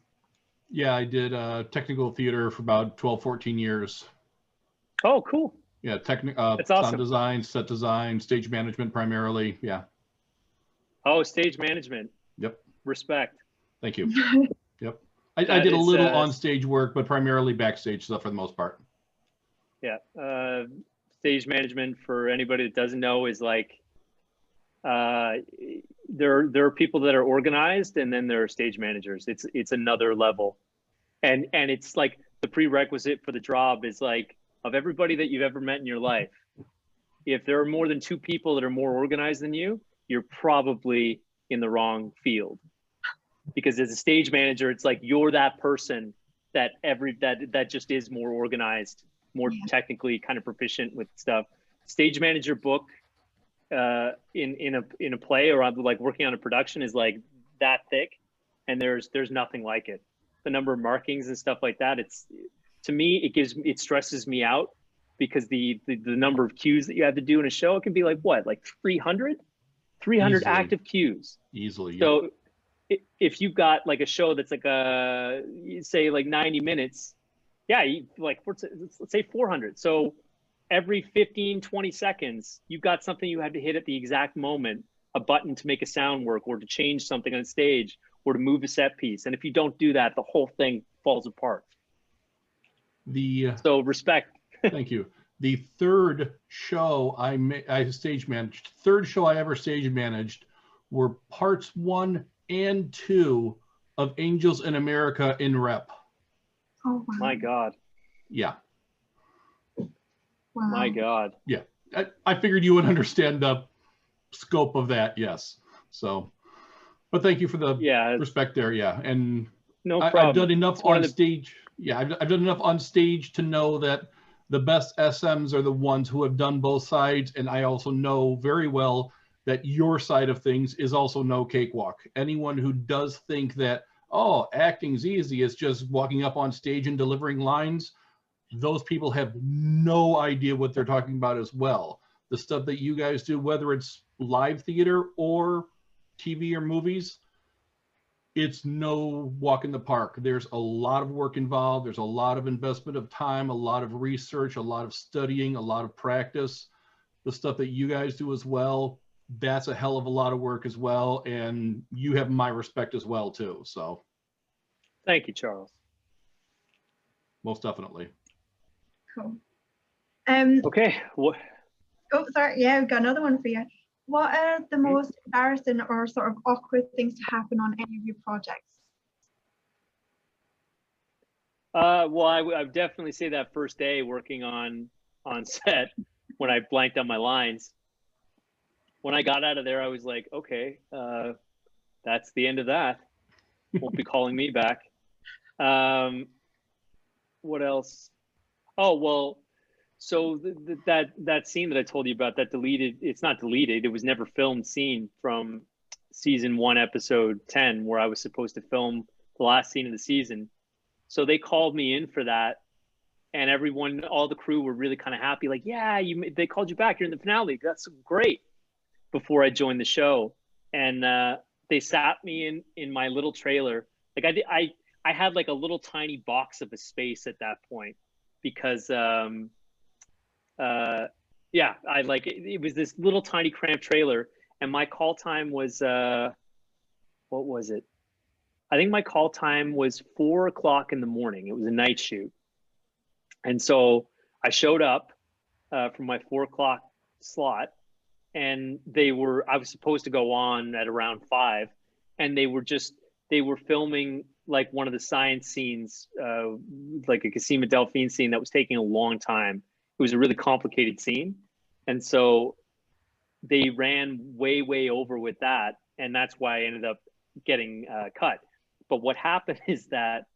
Yeah, I did technical theater for about 12, 14 years. Oh, cool. Yeah, That's sound awesome. design, set design, stage management primarily. Yeah. Oh, stage management. Yep. Respect. Thank you. Yep. I did a little on-stage work, but primarily backstage stuff for the most part. Yeah. Stage management, for anybody that doesn't know, is like, there are people that are organized, and then there are stage managers. It's another level. And it's like the prerequisite for the job is like, of everybody that you've ever met in your life, if there are more than 2 people that are more organized than you, you're probably in the wrong field. Because as a stage manager, it's like you're that person that just is more organized, more technically kind of proficient with stuff. Stage manager book in a play, or like working on a production, is like that thick, and there's nothing like it. The number of markings and stuff like that, to me, it stresses me out, because the number of cues that you have to do in a show, it can be like what, like 300 Easily. active cues Easily. So if you've got like a show that's like say like 90 minutes, let's say 400. So every 15-20 seconds, you've got something you had to hit at the exact moment, a button to make a sound work, or to change something on stage, or to move a set piece. And if you don't do that, the whole thing falls apart. So respect. Thank you. The third show I stage managed, third show I ever stage managed, were parts 1 and 2 of Angels in America in Rep. Oh, wow. My God. Yeah. Wow. My God. Yeah. I figured you would understand the scope of that. Yes. So But thank you for the Yeah, respect there. Yeah, and no I've problem. done enough It's one on of the stage. Yeah, I've done enough on stage to know that the best SMs are the ones who have done both sides, and I also know very well that your side of things is also no cakewalk. Anyone who does think that, oh, acting's easy, it's just walking up on stage and delivering lines, those people have no idea what they're talking about as well. The stuff that you guys do, whether it's live theater or TV or movies, it's no walk in the park. There's a lot of work involved. There's a lot of investment of time, a lot of research, a lot of studying, a lot of practice. The stuff that you guys do as well, that's a hell of a lot of work as well. And you have my respect as well, too. So thank you, Charles. most definitely. Cool. Okay. What? Oh, sorry. Yeah, we've got another one for you. What are the most embarrassing or sort of awkward things to happen on any of your projects? Well, I would definitely say that first day working on set when I blanked on my lines. When I got out of there, I was like, okay, that's the end of that. Won't be calling me back. What else? Oh, well, so that scene that I told you about, that deleted, it's not deleted, it was never filmed scene from season 1, episode 10, where I was supposed to film the last scene of the season. So they called me in for that, and everyone, all the crew were really kind of happy, like, yeah, they called you back, you're in the finale, that's great, before I joined the show. And they sat me in my little trailer. Like I had like a little tiny box of a space at that point, because yeah, I like it was this little tiny cramped trailer, and my call time was what was it? I think my call time was 4 o'clock in the morning. It was a night shoot, and so I showed up from my 4 o'clock slot, and I was supposed to go on at around 5, and they were filming like one of the science scenes, like a Cassima Delphine scene that was taking a long time. It was a really complicated scene. And so they ran way over with that. And that's why I ended up getting cut. But what happened is that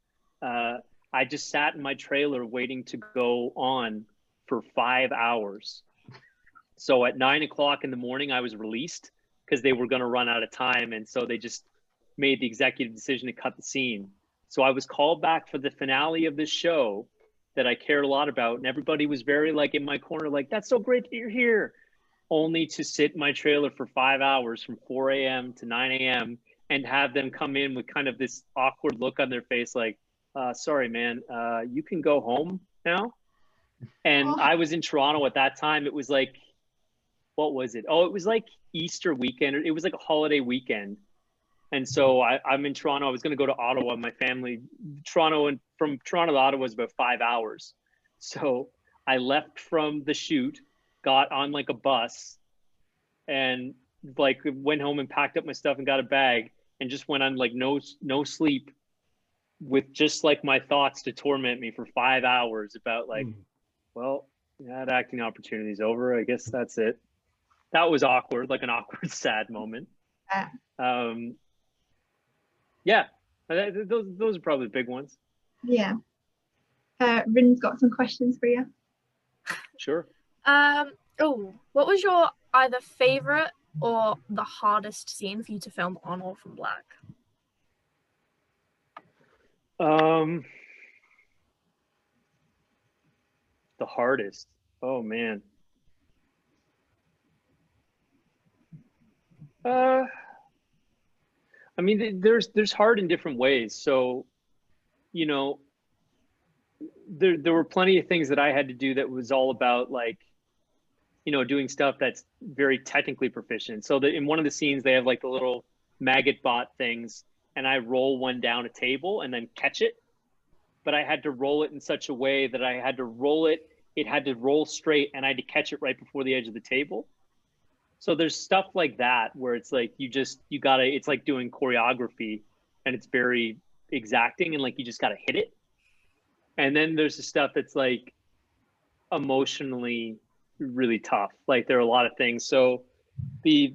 I just sat in my trailer waiting to go on for 5 hours. So at 9 o'clock in the morning, I was released because they were going to run out of time. And so they just made the executive decision to cut the scene. So I was called back for the finale of this show that I cared a lot about. And everybody was very like in my corner, like, that's so great that you're here. Only to sit in my trailer for 5 hours from 4 a.m. to 9 a.m. and have them come in with kind of this awkward look on their face, like, sorry, man, you can go home now. And I was in Toronto at that time. It was like, what was it? Oh, it was like Easter weekend. It was like a holiday weekend. And so I'm in Toronto. I was going to go to Ottawa. My family, Toronto, and from Toronto to Ottawa is about 5 hours. So I left from the shoot, got on like a bus, and like went home and packed up my stuff and got a bag, and just went on like no sleep, with just like my thoughts to torment me for 5 hours about like, well, that acting opportunity's over. I guess that's it. That was awkward, like an awkward, sad moment. Yeah, those are probably the big ones. Yeah. Ryn's got some questions for you. Sure. Oh, what was your either favorite or the hardest scene for you to film on Orphan Black? The hardest. Oh man. I mean, there's hard in different ways. So, you know, there were plenty of things that I had to do that was all about like, you know, doing stuff that's very technically proficient. So that in one of the scenes they have like the little maggot bot things, and I roll one down a table and then catch it. But I had to roll it in such a way that I had to roll it. It had to roll straight, and I had to catch it right before the edge of the table. So there's stuff like that where it's like you gotta, it's like doing choreography, and it's very exacting, and like you just gotta hit it. And then there's the stuff that's like emotionally really tough. Like there are a lot of things. So the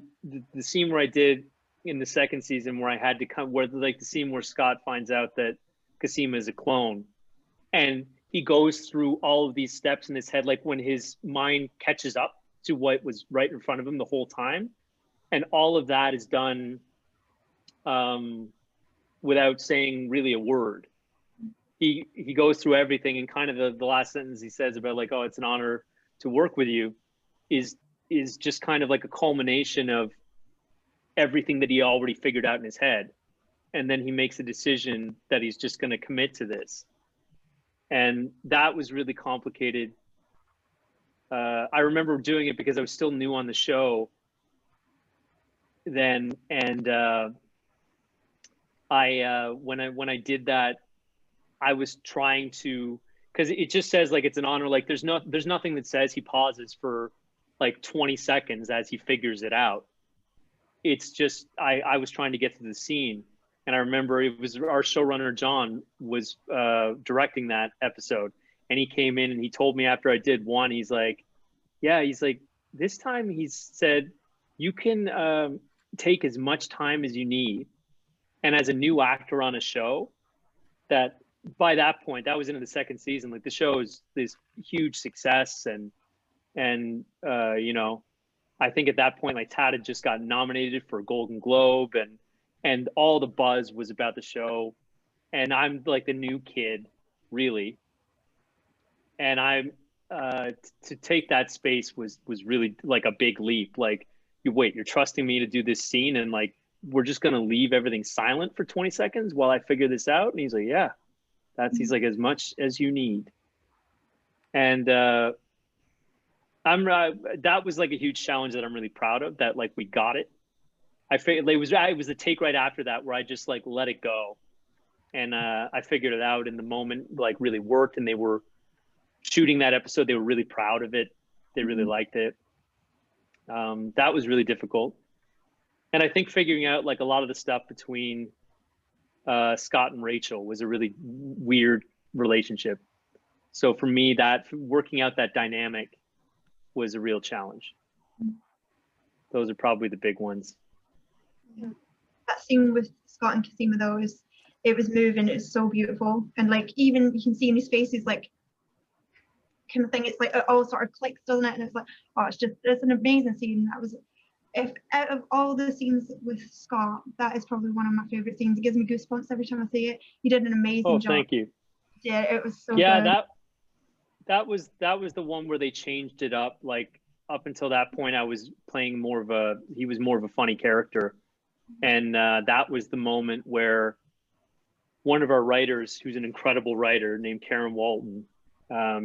scene where I did in the second season where I had to come, where like the scene where Scott finds out that Cosima is a clone, and he goes through all of these steps in his head, like when his mind catches up to what was right in front of him the whole time, and all of that is done without saying really a word. He goes through everything, and kind of the last sentence he says about like, oh, it's an honor to work with you, is just kind of like a culmination of everything that he already figured out in his head. And then he makes a decision that he's just going to commit to this. And that was really complicated. I remember doing it because I was still new on the show then. And when I did that, I was trying to, because it just says like it's an honor. Like there's nothing that says he pauses for like 20 seconds as he figures it out. It's just I was trying to get to the scene, and I remember it was our showrunner John was directing that episode, and he came in and he told me after I did one, he's like, this time he said you can take as much time as you need, and as a new actor on a show, that by that point, that was into the second season, like the show is this huge success, and you know, I think at that point, like Tad had just got nominated for a Golden Globe, and all the buzz was about the show, and I'm like the new kid, really, and I'm to take that space was really like a big leap. Like, you're trusting me to do this scene, and like we're just gonna leave everything silent for 20 seconds while I figure this out? And he's like, yeah, he's like, as much as you need. And that was like a huge challenge that I'm really proud of, that like we got it. I figured it was the take right after that where I just like let it go, and I figured it out in the moment, like really worked, and they were shooting that episode, they were really proud of it, they really liked it. That was really difficult. And I think figuring out like a lot of the stuff between Scott and Rachel was a really weird relationship. So for me, that working out that dynamic was a real challenge. Those are probably the big ones. Yeah. That scene with Scott and Cosima though, it was moving, it was so beautiful. And like even you can see in his face, he's like kind of thing, it's like it all sort of clicks, doesn't it? And it's like, oh, it's an amazing scene. That was, if out of all the scenes with Scott, that is probably one of my favorite scenes. It gives me goosebumps every time I see it. He did an amazing job. Thank you. Yeah, it was so good. That was the one where they changed it up. Like up until that point, I was playing he was more of a funny character. And that was the moment where one of our writers, who's an incredible writer named Karen Walton,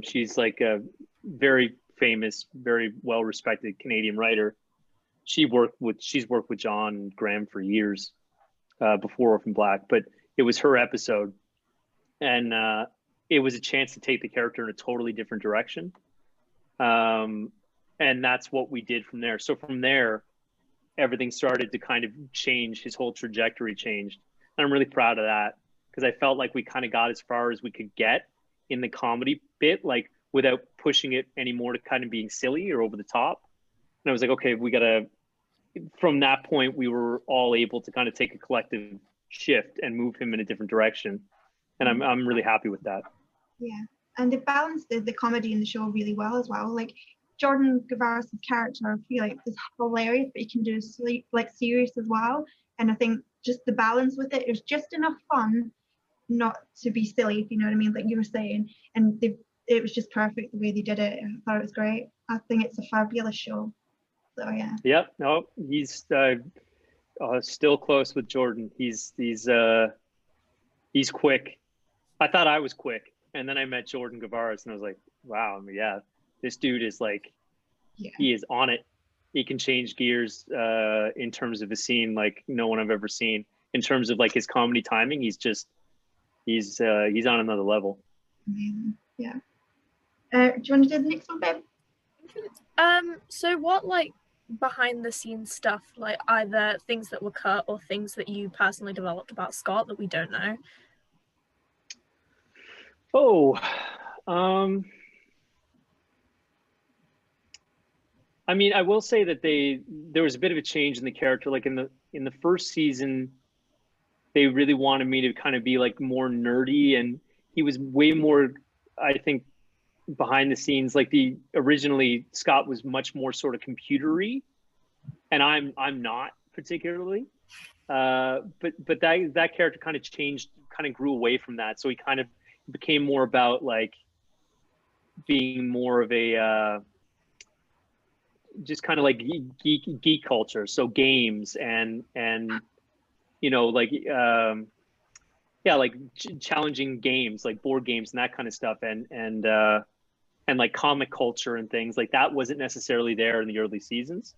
she's like a very famous, very well-respected Canadian writer. She's worked with John and Graham for years before Orphan Black, but it was her episode. And it was a chance to take the character in a totally different direction. And that's what we did from there. So from there, everything started to kind of change. His whole trajectory changed. And I'm really proud of that, because I felt like we kind of got as far as we could get in the comedy bit, like without pushing it anymore to kind of being silly or over the top. And I was like, okay, from that point, we were all able to kind of take a collective shift and move him in a different direction. And I'm really happy with that. Yeah, and it balanced the comedy in the show really well as well. Like Jordan Gavaris' character, I feel like is hilarious, but he can do like serious as well. And I think just the balance with it was just enough fun, not to be silly, if you know what I mean, like you were saying. And it was just perfect the way they did it. I thought it was great. I think it's a fabulous show. So yeah. Yep. No, he's still close with Jordan. He's quick. I thought I was quick, and then I met Jordan Gavaris, and I was like, wow, I mean, yeah, this dude is like, he is on it. He can change gears in terms of a scene like no one I've ever seen. In terms of like his comedy timing, he's on another level. Amazing. Yeah. Do you want to do the next one, babe? So what like behind the scenes stuff, like either things that were cut or things that you personally developed about Scott that we don't know? I mean, I will say that there was a bit of a change in the character. Like in the first season, they really wanted me to kind of be like more nerdy, and he was way more, I think, behind the scenes. Like originally Scott was much more sort of computery, and I'm not particularly. But that character kind of changed, kind of grew away from that. So he kind of became more about like being more of a just kind of like geek culture. So games and you know, like yeah, like challenging games, like board games and that kind of stuff, and like comic culture and things like that wasn't necessarily there in the early seasons.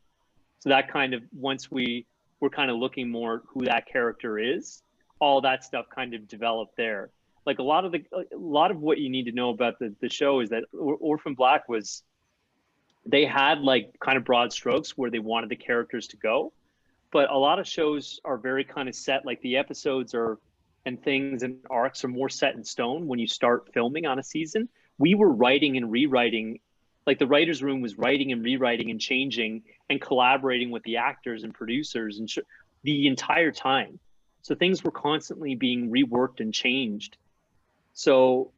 So that kind of, once we were kind of looking more who that character is, all that stuff kind of developed there. Like a lot of what you need to know about the show is that Orphan Black they had like kind of broad strokes where they wanted the characters to go, but a lot of shows are very kind of set, like the episodes and things and arcs are more set in stone when you start filming on a season. We were writing and rewriting, like the writer's room was writing and rewriting and changing and collaborating with the actors and producers and the entire time. So things were constantly being reworked and changed. So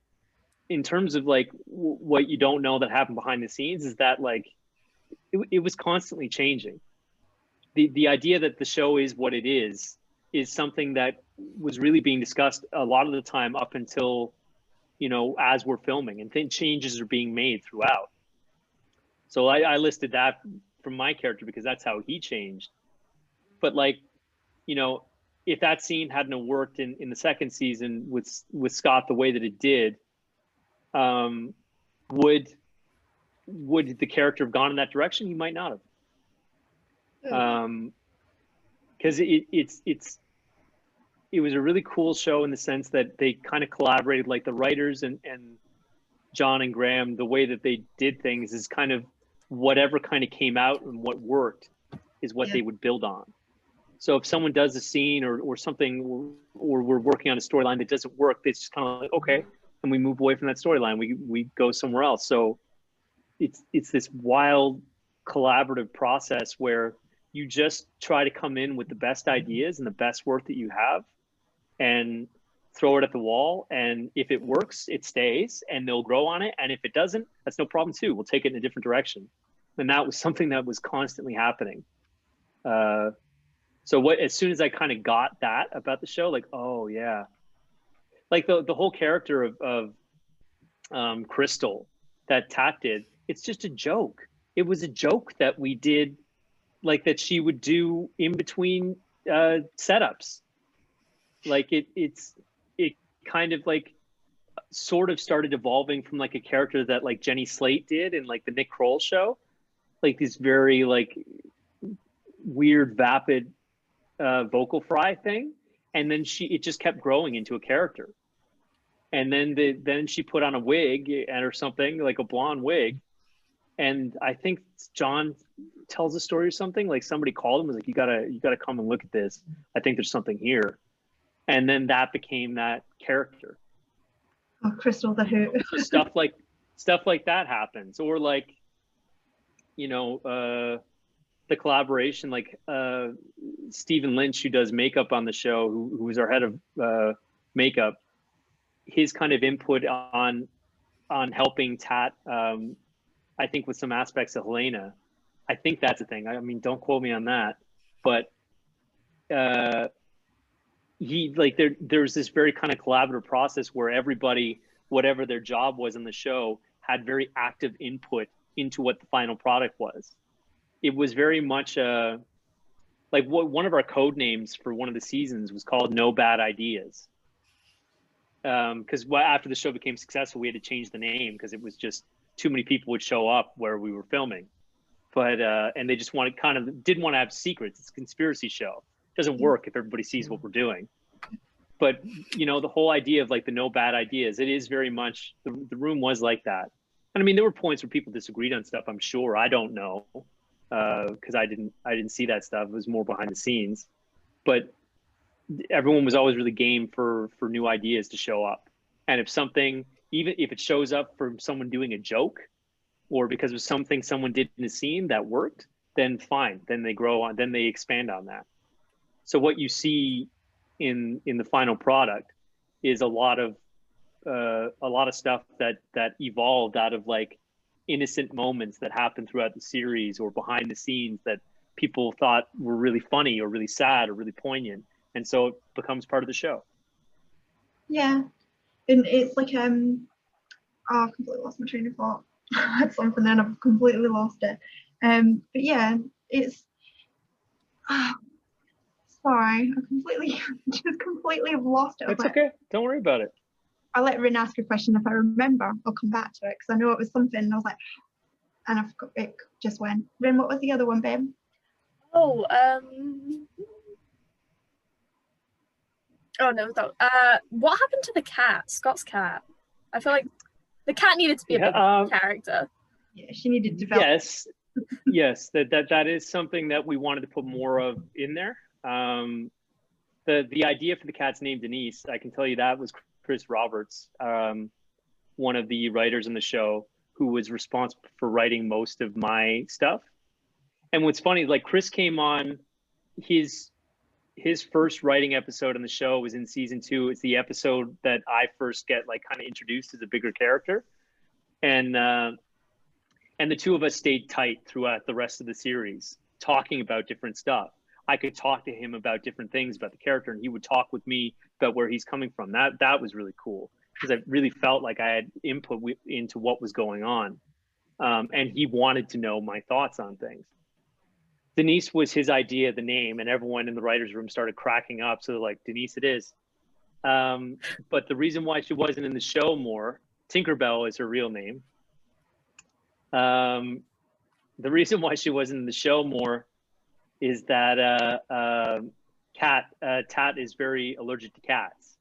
in terms of like what you don't know that happened behind the scenes is that like it was constantly changing. The idea that the show is what it is something that was really being discussed a lot of the time up until, you know, as we're filming, and then changes are being made throughout. So I listed that from my character because that's how he changed. But like, you know, if that scene hadn't worked in the second season with Scott the way that it did, would the character have gone in that direction? He might not have. Because it was a really cool show in the sense that they kind of collaborated, like the writers and John and Graham, the way that they did things is kind of whatever kind of came out and what worked is what they would build on. So if someone does a scene or something, or we're working on a storyline that doesn't work, it's just kind of like, okay, and we move away from that storyline. We go somewhere else. So it's this wild collaborative process where you just try to come in with the best ideas and the best work that you have and throw it at the wall. And if it works, it stays and they'll grow on it. And if it doesn't, that's no problem too. We'll take it in a different direction. And that was something that was constantly happening. So as soon as I kind of got that about the show, like, oh yeah, like the whole character of Crystal that Tat did, it's just a joke. It was a joke that we did, like that she would do in between setups. Like it kind of like sort of started evolving from like a character that like Jenny Slate did in like the Nick Kroll show, like this very like weird vapid vocal fry thing, and then it just kept growing into a character, and then she put on a wig or something, like a blonde wig, and I think John tells a story or something, like somebody called him, was like, you gotta come and look at this, I think there's something here. And then that became that character. Oh, Crystal the Who. So stuff like that happens. Or like, you know, the collaboration, like Stephen Lynch, who does makeup on the show, who was our head of makeup, his kind of input on helping Tat, I think with some aspects of Helena. I think that's a thing. I mean, don't quote me on that, but he, like, there's this very kind of collaborative process where everybody, whatever their job was in the show, had very active input into what the final product was. It was very much like one of our code names for one of the seasons was called No Bad Ideas. Because after the show became successful, we had to change the name because it was just too many people would show up where we were filming. But and they just didn't want to have secrets. It's a conspiracy show. It doesn't work if everybody sees what we're doing. But you know, the whole idea of like the no bad ideas, it is very much the room was like that. And I mean, there were points where people disagreed on stuff, I'm sure. I don't know, because I didn't see that stuff. It was more behind the scenes. But everyone was always really game for new ideas to show up. And if something, even if it shows up from someone doing a joke, or because of something someone did in a scene that worked, then fine, then they grow on, then they expand on that. So what you see in the final product is a lot of stuff that evolved out of like innocent moments that happened throughout the series or behind the scenes that people thought were really funny or really sad or really poignant, and so it becomes part of the show. Yeah, and it's like oh, I've completely lost my train of thought. I had something then I've completely lost it. But yeah, it's sorry, I completely just completely have lost it. It's okay, don't worry about it. I'll let Ryn ask a question. If I remember, I'll come back to it because I know it was something. And I was like, and I forgot, it just went. Ryn, what was the other one, babe? Oh, oh no, what happened to the cat, Scott's cat? I feel like the cat needed to be a bigger character. Yeah, she needed to develop. Yes, that is something that we wanted to put more of in there. The idea for the cat's name, Denise, I can tell you that was Chris Roberts, one of the writers in the show, who was responsible for writing most of my stuff. And what's funny, like Chris came on, his first writing episode on the show was in season 2. It's the episode that I first get like kind of introduced as a bigger character. And the two of us stayed tight throughout the rest of the series, talking about different stuff. I could talk to him about different things about the character, and he would talk with me about where he's coming from. That was really cool because I really felt like I had input into what was going on. And he wanted to know my thoughts on things. Denise was his idea, the name, and everyone in the writer's room started cracking up. So they're like, Denise, it is. But the reason why she wasn't in the show more, Tinkerbell is her real name. The reason why she wasn't in the show more is that Tat is very allergic to cats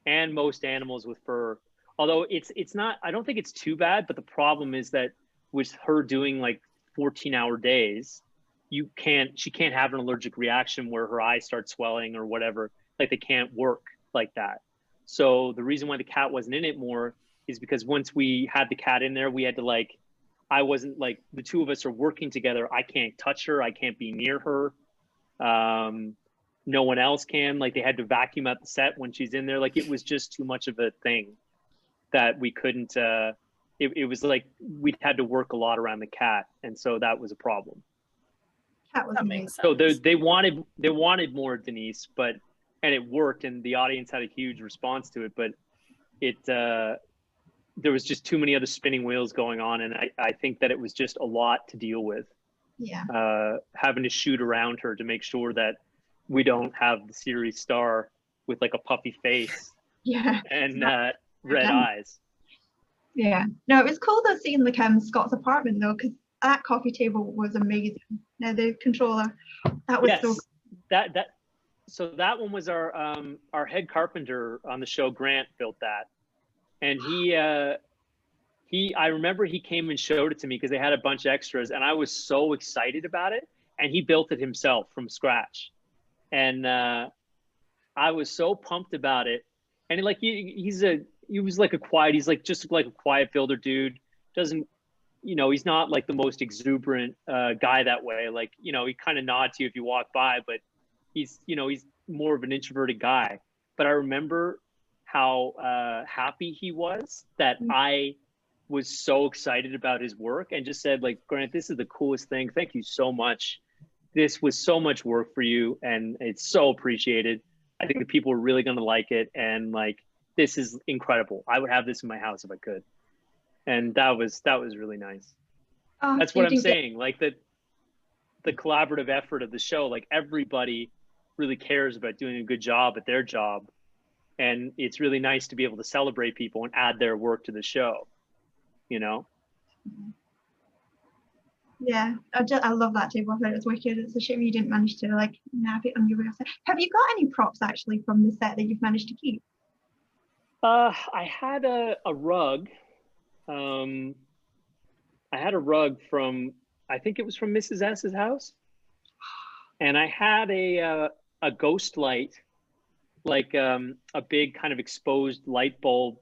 and most animals with fur. Although it's not, I don't think it's too bad, but the problem is that with her doing like 14-hour days, she can't have an allergic reaction where her eyes start swelling or whatever. Like they can't work like that. So the reason why the cat wasn't in it more is because once we had the cat in there, we had to like, I wasn't like, the two of us are working together. I can't touch her. I can't be near her. No one else can. Like they had to vacuum out the set when she's in there. Like it was just too much of a thing that we couldn't, it was like we'd had to work a lot around the cat. And so that was a problem. Cat was amazing. So they wanted more Denise, and it worked and the audience had a huge response to it, but there was just too many other spinning wheels going on. And I think that it was just a lot to deal with. Yeah. Having to shoot around her to make sure that we don't have the series star with like a puffy face Yeah. and red eyes. Yeah. No, it was cool though seeing like Scott's apartment though, because that coffee table was amazing. Now the controller, that was so cool. So that one was our head carpenter on the show, Grant, built that. And I remember he came and showed it to me because they had a bunch of extras and I was so excited about it. And he built it himself from scratch. And I was so pumped about it. And like he's like just like a quiet builder dude. Doesn't, he's not like the most exuberant guy that way. Like, he kind of nods to you if you walk by, but he's more of an introverted guy. But I remember how happy he was that I was so excited about his work and just said like, Grant, this is the coolest thing. Thank you so much. This was so much work for you and it's so appreciated. I think the people are really going to like it. And like, this is incredible. I would have this in my house if I could. And that was really nice. Oh, that's what I'm saying. Like the collaborative effort of the show, like everybody really cares about doing a good job at their job. And it's really nice to be able to celebrate people and add their work to the show, Yeah, I love that table. I thought it was wicked. It's a shame you didn't manage to like nab it on your website. Have you got any props actually from the set that you've managed to keep? I had a rug. I had a rug from, I think it was from Mrs. S's house. And I had a ghost light, like a big kind of exposed light bulb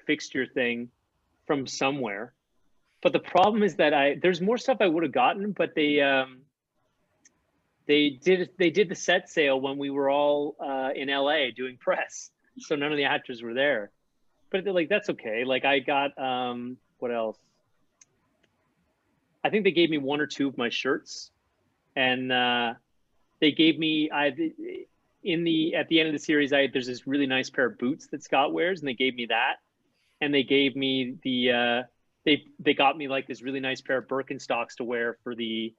fixture thing from somewhere. But the problem is that there's more stuff I would have gotten, but they did the set sale when we were all in LA doing press, so none of the actors were there. But like that's okay. Like I got what else? I think they gave me 1 or 2 of my shirts, and they gave me at the end of the series there's this really nice pair of boots that Scott wears, and they gave me that, and they gave me they got me like this really nice pair of Birkenstocks to wear for the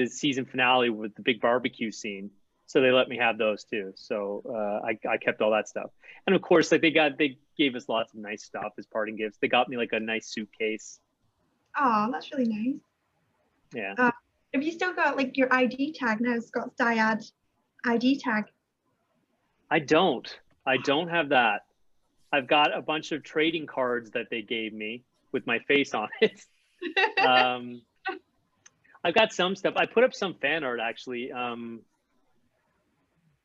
season finale with the big barbecue scene. So they let me have those too. So I kept all that stuff. And of course, like they gave us lots of nice stuff as parting gifts. They got me like a nice suitcase. Oh, that's really nice. Yeah. Have you still got like your ID tag now, Scott's Dyad ID tag? I don't have that. I've got a bunch of trading cards that they gave me with my face on it. I've got some stuff. I put up some fan art actually,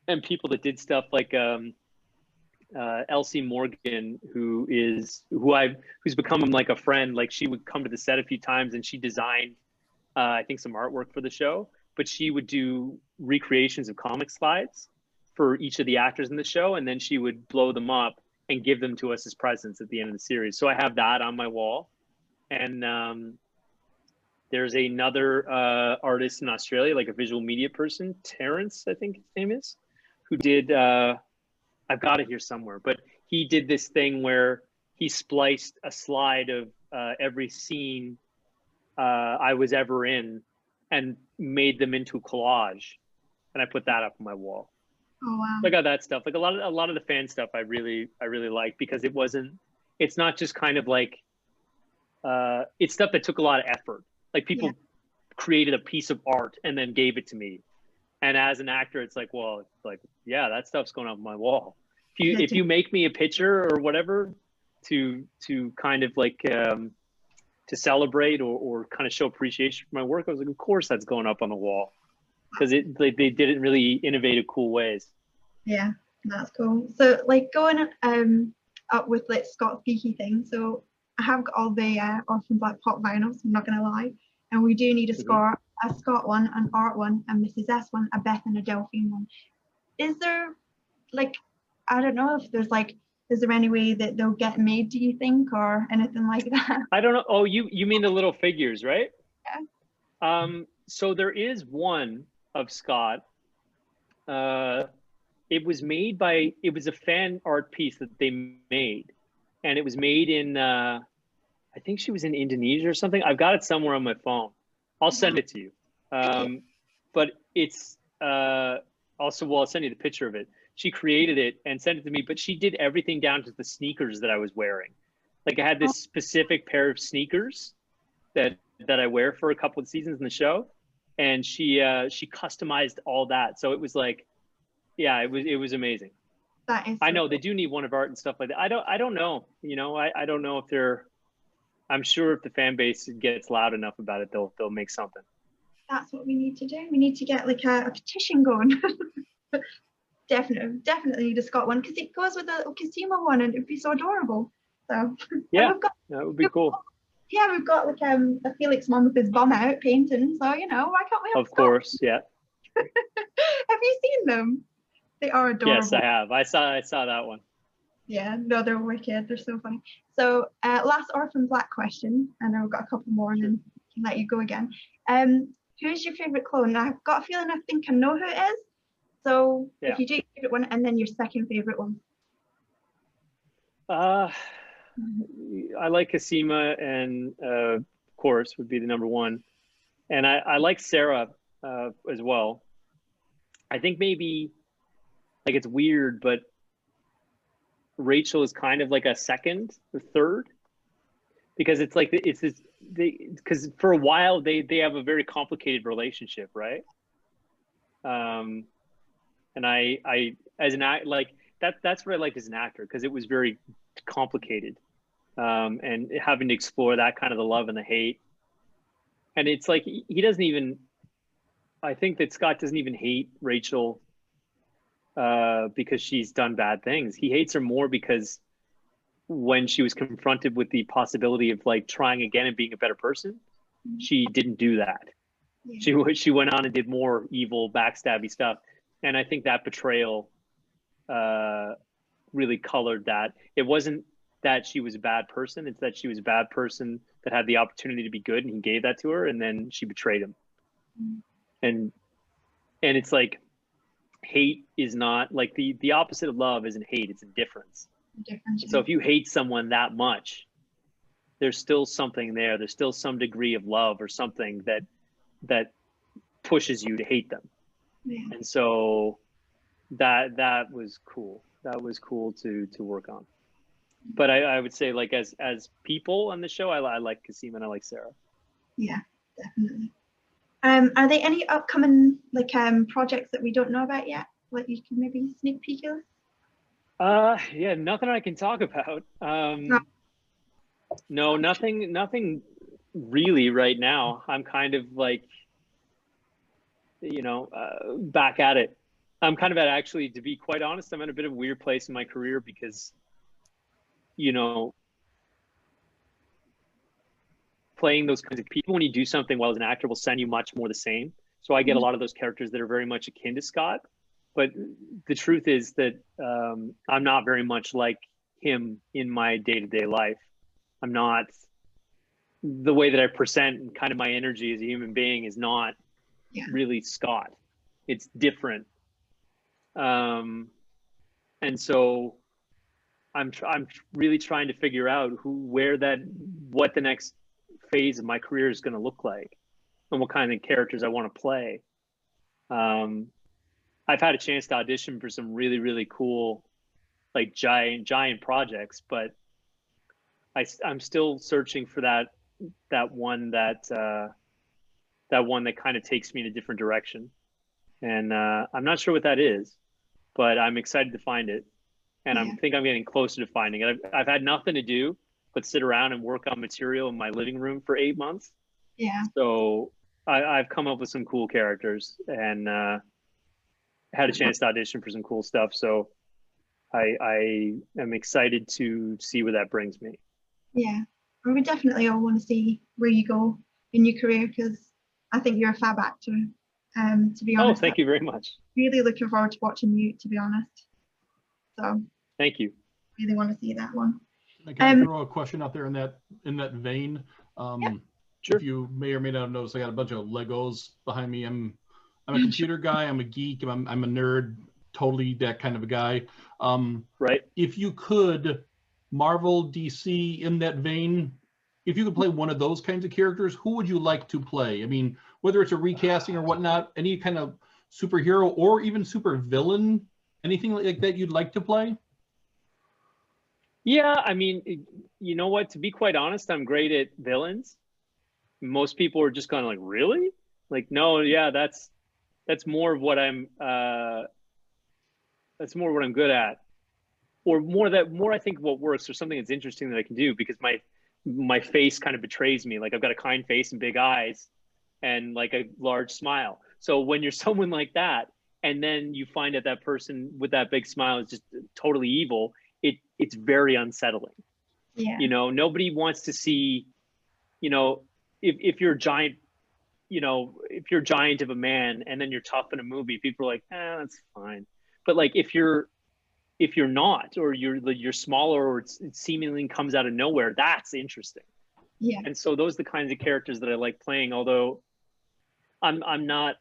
and people that did stuff like Elsie Morgan, who's become like a friend. Like she would come to the set a few times, and she designed, I think, some artwork for the show. But she would do recreations of comic slides for each of the actors in the show, and then she would blow them up and give them to us as presents at the end of the series. So I have that on my wall, and there's another artist in Australia, like a visual media person, Terrence, I think his name is, who did, I've got it here somewhere, but he did this thing where he spliced a slide of every scene I was ever in and made them into a collage. And I put that up on my wall. Oh, wow. So I got that stuff. Like a lot of the fan stuff I really like, because it's not just kind of like, it's stuff that took a lot of effort. Like people created a piece of art and then gave it to me. And as an actor, it's like, well, like, yeah, that stuff's going up on my wall. If you make me a picture or whatever to kind of like to celebrate or kind of show appreciation for my work, I was like, of course that's going up on the wall, because they did it in really innovative, cool ways. Yeah, that's cool. So like going up with like Scott's geeky thing. So I have got all the Orphan Black pop vinyls, I'm not gonna lie, and we do need a score, a Scott one, an Art one, a Mrs. S one, a Beth and a Delphine one. Is there, like, I don't know if there's like, is there any way that they'll get made, do you think, or anything like that? I don't know. Oh, you mean the little figures, right? Yeah. So there is one of Scott. It was a fan art piece that they made, and it was made in, I think she was in Indonesia or something. I've got it somewhere on my phone. I'll send it to you. But it's also, well, I'll send you the picture of it. She created it and sent it to me, but she did everything down to the sneakers that I was wearing. Like I had this specific pair of sneakers that I wear for a couple of seasons in the show, and she customized all that. So it was like, yeah, it was amazing. That is. I know they do need one of art and stuff like that. I don't know. You know, I don't know if they're. I'm sure if the fan base gets loud enough about it, they'll make something. That's what we need to do. We need to get like a petition going. Definitely need a Scott one, because it goes with the Casima one, and it'd be so adorable. So yeah, that would be cool. Yeah, we've got like a Felix mom with his bum out painting. So you know, why can't we have? Of course, yeah. Have you seen them? They are adorable. Yes, I have. I saw that one. Yeah, no, they're wicked. They're so funny. So last Orphan Black question, and I've got a couple more, and then I can let you go again. Who's your favorite clone? I've got a feeling I think I know who it is. So if you do your favorite one, and then your second favorite one. I like Casima, and of course would be the number one, and I like Sarah as well. I think maybe, like, it's weird, but Rachel is kind of like a second or third, because it's like because for a while they have a very complicated relationship, right? And I as an act, like that's what I liked as an actor, because it was very complicated, and having to explore that kind of the love and the hate. And it's like he doesn't even, I think that Scott doesn't even hate Rachel because she's done bad things. He hates her more because when she was confronted with the possibility of like trying again and being a better person, she didn't do that. Yeah. She went on and did more evil, backstabby stuff, and I think that betrayal really colored that. It wasn't that she was a bad person; it's that she was a bad person that had the opportunity to be good, and he gave that to her, and then she betrayed him. And it's like hate is not like the opposite of love isn't hate; it's a difference. So if you hate someone that much, there's still something there. There's still some degree of love or something that pushes you to hate them. Yeah. And so that was cool. That was cool to work on. But I would say like as people on the show, I like Kasim and I like Sarah. Yeah, definitely. Are there any upcoming like projects that we don't know about yet? Like you can maybe sneak peek us? Yeah, nothing I can talk about. No, nothing really right now. I'm kind of like, back at it. I'm kind of at, actually, to be quite honest, I'm in a bit of a weird place in my career because, playing those kinds of people, when you do something well as an actor, will send you much more the same. So I get a lot of those characters that are very much akin to Scott. But the truth is that I'm not very much like him in my day-to-day life. I'm not, the way that I present and kind of my energy as a human being is not really Scott. It's different. And so I'm really trying to figure out what the next phase of my career is going to look like and what kind of characters I want to play. I've had a chance to audition for some really, really cool, like giant projects, but I'm still searching for that one that kind of takes me in a different direction. And I'm not sure what that is, but I'm excited to find it. And I think I'm getting closer to finding it. I've had nothing to do but sit around and work on material in my living room for 8 months. Yeah. So I've come up with some cool characters and had a chance to audition for some cool stuff. So I am excited to see where that brings me. Yeah. And we definitely all want to see where you go in your career because I think you're a fab actor. To be honest. Oh, thank you very much. Really looking forward to watching you, to be honest. So thank you. Really want to see that one. I can throw a question out there in that vein. Sure. If you may or may not have noticed, I got a bunch of Legos behind me. I'm a computer guy. I'm a geek. I'm a nerd. Totally that kind of a guy. Right. If you could, Marvel, DC, in that vein, if you could play one of those kinds of characters, who would you like to play? I mean, whether it's a recasting or whatnot, any kind of superhero or even super villain, anything like that you'd like to play? Yeah, I mean, you know what? To be quite honest, I'm great at villains. Most people are just kind of like, really? Like, no, yeah, that's more of what I'm. That's more what I'm good at, or more I think what works, or something that's interesting that I can do because my face kind of betrays me. Like I've got a kind face and big eyes, and like a large smile. So when you're someone like that, and then you find out that person with that big smile is just totally evil, it's very unsettling. Yeah. Nobody wants to see, if you're a giant, if you're a giant of a man and then you're tough in a movie, people are like, that's fine. But like if you're not, or you're smaller, or it seemingly comes out of nowhere, that's interesting. Yeah. And so those are the kinds of characters that I like playing. Although I'm not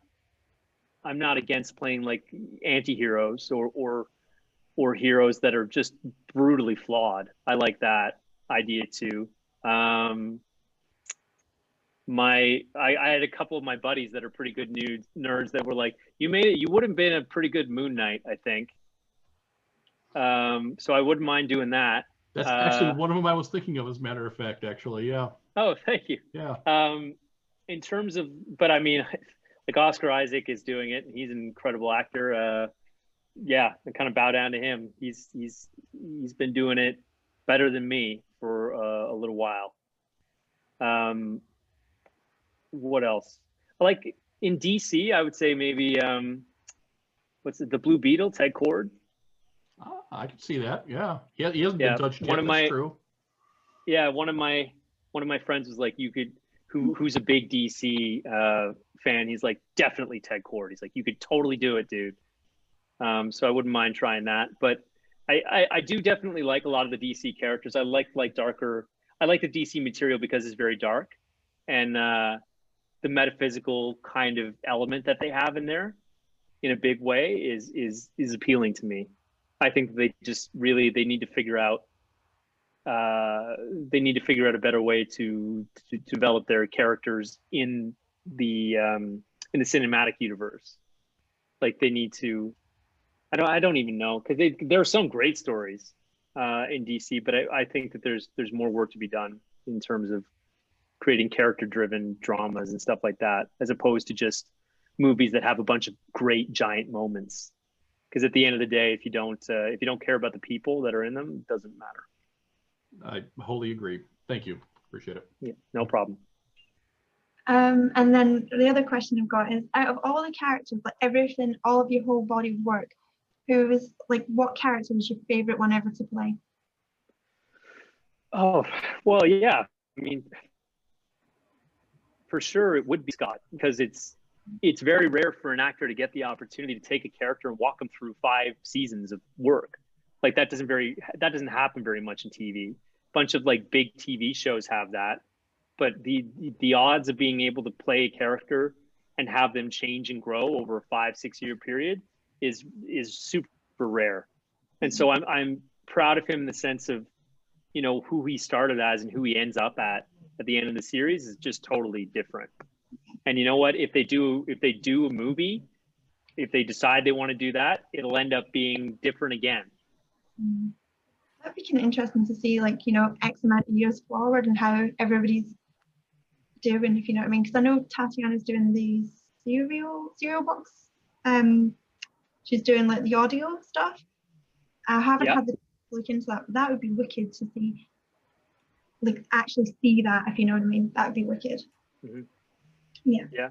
against playing like anti-heroes or heroes that are just brutally flawed. I like that idea too. I had a couple of my buddies that are pretty good nerds that were like, you would have been a pretty good Moon Knight, I think. So I wouldn't mind doing that. That's actually one of them I was thinking of, as a matter of fact, actually. Yeah. Oh, thank you. Yeah. In terms of, but I mean, like Oscar Isaac is doing it, and he's an incredible actor. Yeah, I kind of bow down to him. He's been doing it better than me for a little while. What else? Like in DC, I would say maybe the Blue Beetle, Ted Kord. I can see that. Yeah, he hasn't been touched yet. That's true. Yeah, one of my friends was like, who's a big DC fan. He's like, definitely Ted Kord. He's like, you could totally do it, dude. So I wouldn't mind trying that. But I do definitely like a lot of the DC characters. I like darker. I like the DC material because it's very dark, and the metaphysical kind of element that they have in there, in a big way, is appealing to me. I think they just really they need to figure out a better way to develop their characters in the cinematic universe. Like they need to. I don't even know, because there are some great stories in DC, but I think that there's more work to be done in terms of creating character-driven dramas and stuff like that, as opposed to just movies that have a bunch of great giant moments. Because at the end of the day, if you don't care about the people that are in them, it doesn't matter. I wholly agree. Thank you. Appreciate it. Yeah, no problem. And then the other question I've got is, out of all the characters, like everything, all of your whole body of work, what character was your favorite one ever to play? Oh, well, yeah. I mean, for sure it would be Scott, because it's very rare for an actor to get the opportunity to take a character and walk them through 5 seasons of work. Like that doesn't happen very much in TV. Bunch of like big TV shows have that, but the odds of being able to play a character and have them change and grow over a 5-6 year period is super rare. And so I'm proud of him in the sense of, you know, who he started as and who he ends up at the end of the series is just totally different. And you know what, if they do a movie, if they decide they want to do that, it'll end up being different again. That'd be kind of interesting to see, like, you know, X amount of years forward and how everybody's doing, if you know what I mean. Because I know Tatiana's doing the serial box. She's doing like the audio stuff. I haven't had the look into that, but that would be wicked to see, like actually see that, if you know what I mean. That would be wicked. Mm-hmm. Yeah.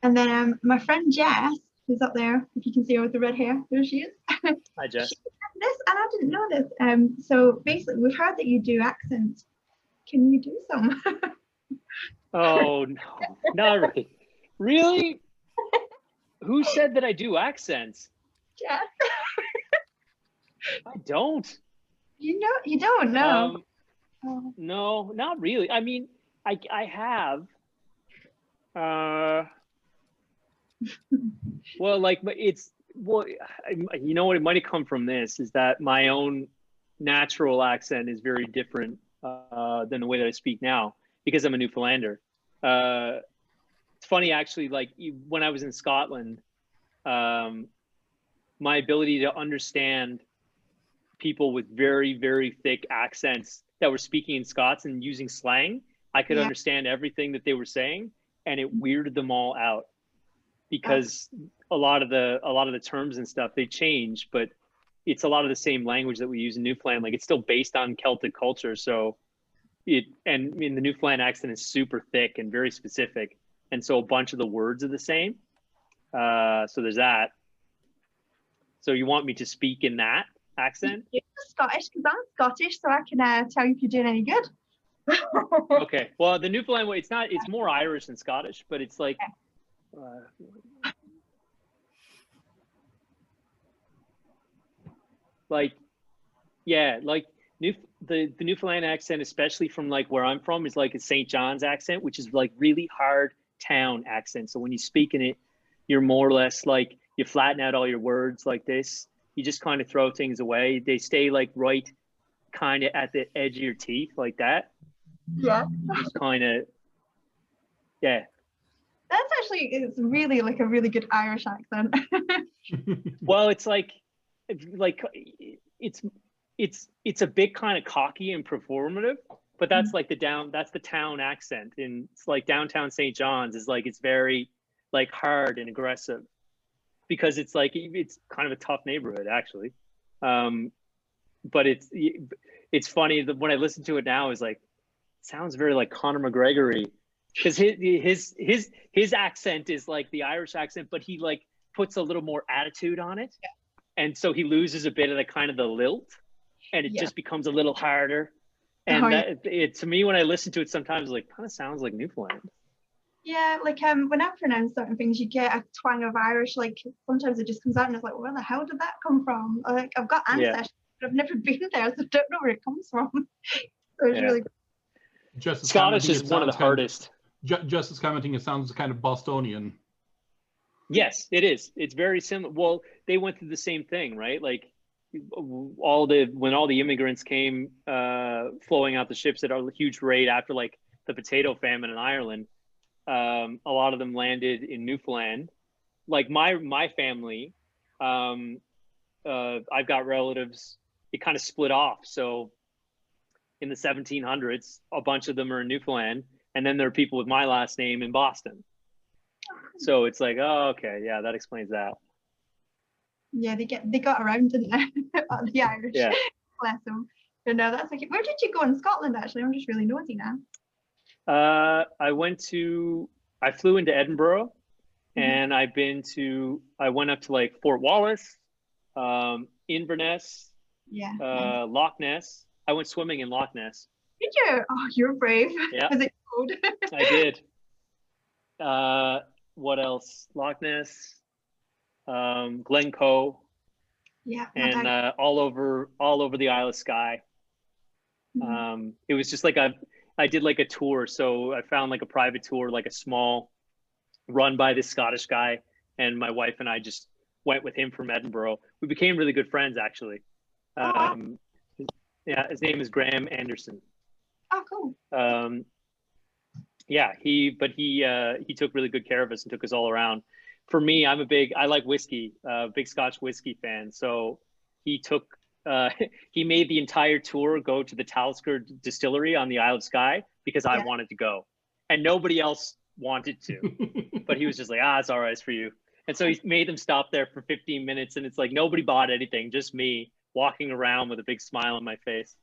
And then my friend Jess, who's up there, if you can see her with the red hair, there she is. Hi, Jess. She had this, and I didn't know this. So basically, we've heard that you do accents. Can you do some? Oh no, not really. Really? Who said that I do accents? Jess. I don't. You don't know. No, not really. I mean, I have. Well, like, you know what? It might have come from this, is that my own natural accent is very different than the way that I speak now, because I'm a Newfoundlander. It's funny, actually, like when I was in Scotland, my ability to understand people with very, very thick accents that were speaking in Scots and using slang, I could understand everything that they were saying, and it weirded them all out, because a lot of the terms and stuff, they change, but it's a lot of the same language that we use in Newfoundland. Like, it's still based on Celtic culture, so and I mean, the Newfoundland accent is super thick and very specific, and so a bunch of the words are the same. So there's that. So you want me to speak in that accent? You're Scottish, because I'm Scottish, so I can tell you if you're doing any good. Okay. Well, the Newfoundland way, it's more Irish than Scottish, but it's like, like the Newfoundland accent, especially from like where I'm from, is like a St. John's accent, which is like really hard town accent. So when you speak in it, you're more or less like, you flatten out all your words like this. You just kind of throw things away. They stay like right kind of at the edge of your teeth like that. Yeah. Just kind of, yeah. That's actually, it's really like a really good Irish accent. Well, it's like it's a bit kind of cocky and performative, but that's like that's the town accent. And it's like downtown St. John's is like, it's very like hard and aggressive, because it's like, it's kind of a tough neighborhood actually. But it's funny that when I listen to it now, is like, it sounds very like Conor McGregory, because his accent is like the Irish accent, but he like puts a little more attitude on it. and so he loses a bit of the kind of the lilt, and it Yeah. just becomes a little harder. And to me, when I listen to it, sometimes like kind of sounds like Newfoundland. Yeah, like when I pronounce certain things, you get a twang of Irish. Like sometimes it just comes out and it's like, where the hell did that come from? Like I've got ancestors, but I've never been there, so I don't know where it comes from. So it's really Scottish is one of the hardest. Just as commenting, it sounds kind of Bostonian. Yes, it is. It's very similar. Well, they went through the same thing, right? Like when all the immigrants came flowing out the ships at a huge rate after like the potato famine in Ireland. A lot of them landed in Newfoundland. Like my family, I've got relatives. It kind of split off. So in the 1700s, a bunch of them are in Newfoundland, and then there are people with my last name in Boston. So it's like, oh, okay, yeah, that explains that. Yeah, they got around, didn't they? The Irish. Yeah. Bless them. But no, that's okay. Where did you go in Scotland? Actually, I'm just really nosy now. I flew into Edinburgh, and I went up to like Fort Wallace, Inverness, Loch Ness. I went swimming in Loch Ness. Did you? Oh, you're brave. Yeah. Was it cold? I did. What else? Loch Ness, Glencoe. Yeah. And all over the Isle of Skye. It was just like I did like a tour. So I found like a private tour, like a small run by this Scottish guy. And my wife and I just went with him from Edinburgh. We became really good friends, actually. Yeah, his name is Graham Anderson. Oh, cool. Yeah, he took really good care of us and took us all around. For me, I like whiskey, big Scotch whiskey fan. So he made the entire tour go to the Talisker distillery on the Isle of Skye because I wanted to go, and nobody else wanted to. But he was just like, it's all right, it's for you. And so he made them stop there for 15 minutes, and it's like nobody bought anything, just me walking around with a big smile on my face.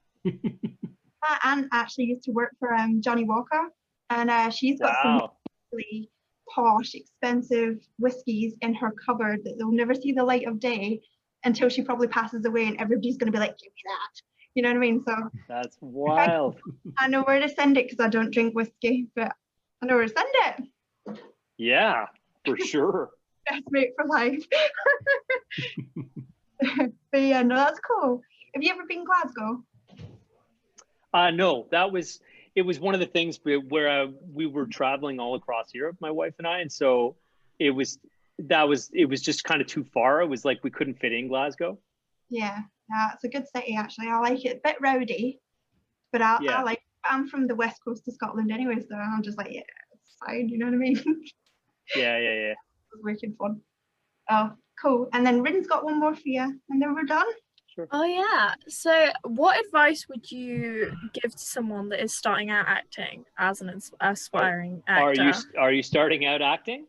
Anne actually used to work for Johnny Walker, and she's got some really posh, expensive whiskies in her cupboard that they'll never see the light of day until she probably passes away, and everybody's going to be like, give me that. You know what I mean? So that's wild. I know where to send it because I don't drink whiskey, but I know where to send it. Yeah, for sure. Best mate for life. But yeah, no, that's cool. Have you ever been Glasgow? No, it was one of the things where we were traveling all across Europe, my wife and I, and so it was just kind of too far. It was like we couldn't fit in Glasgow. Yeah, it's a good city actually. I like it. A bit rowdy, but I like. I'm from the west coast of Scotland anyway, so I'm just like, yeah, it's fine. You know what I mean? Yeah. It was wicked fun. Oh, cool. And then Ryn's got one more for you, and then we're done. Sure. Oh yeah. So what advice would you give to someone that is starting out acting as an aspiring actor? Are you starting out acting?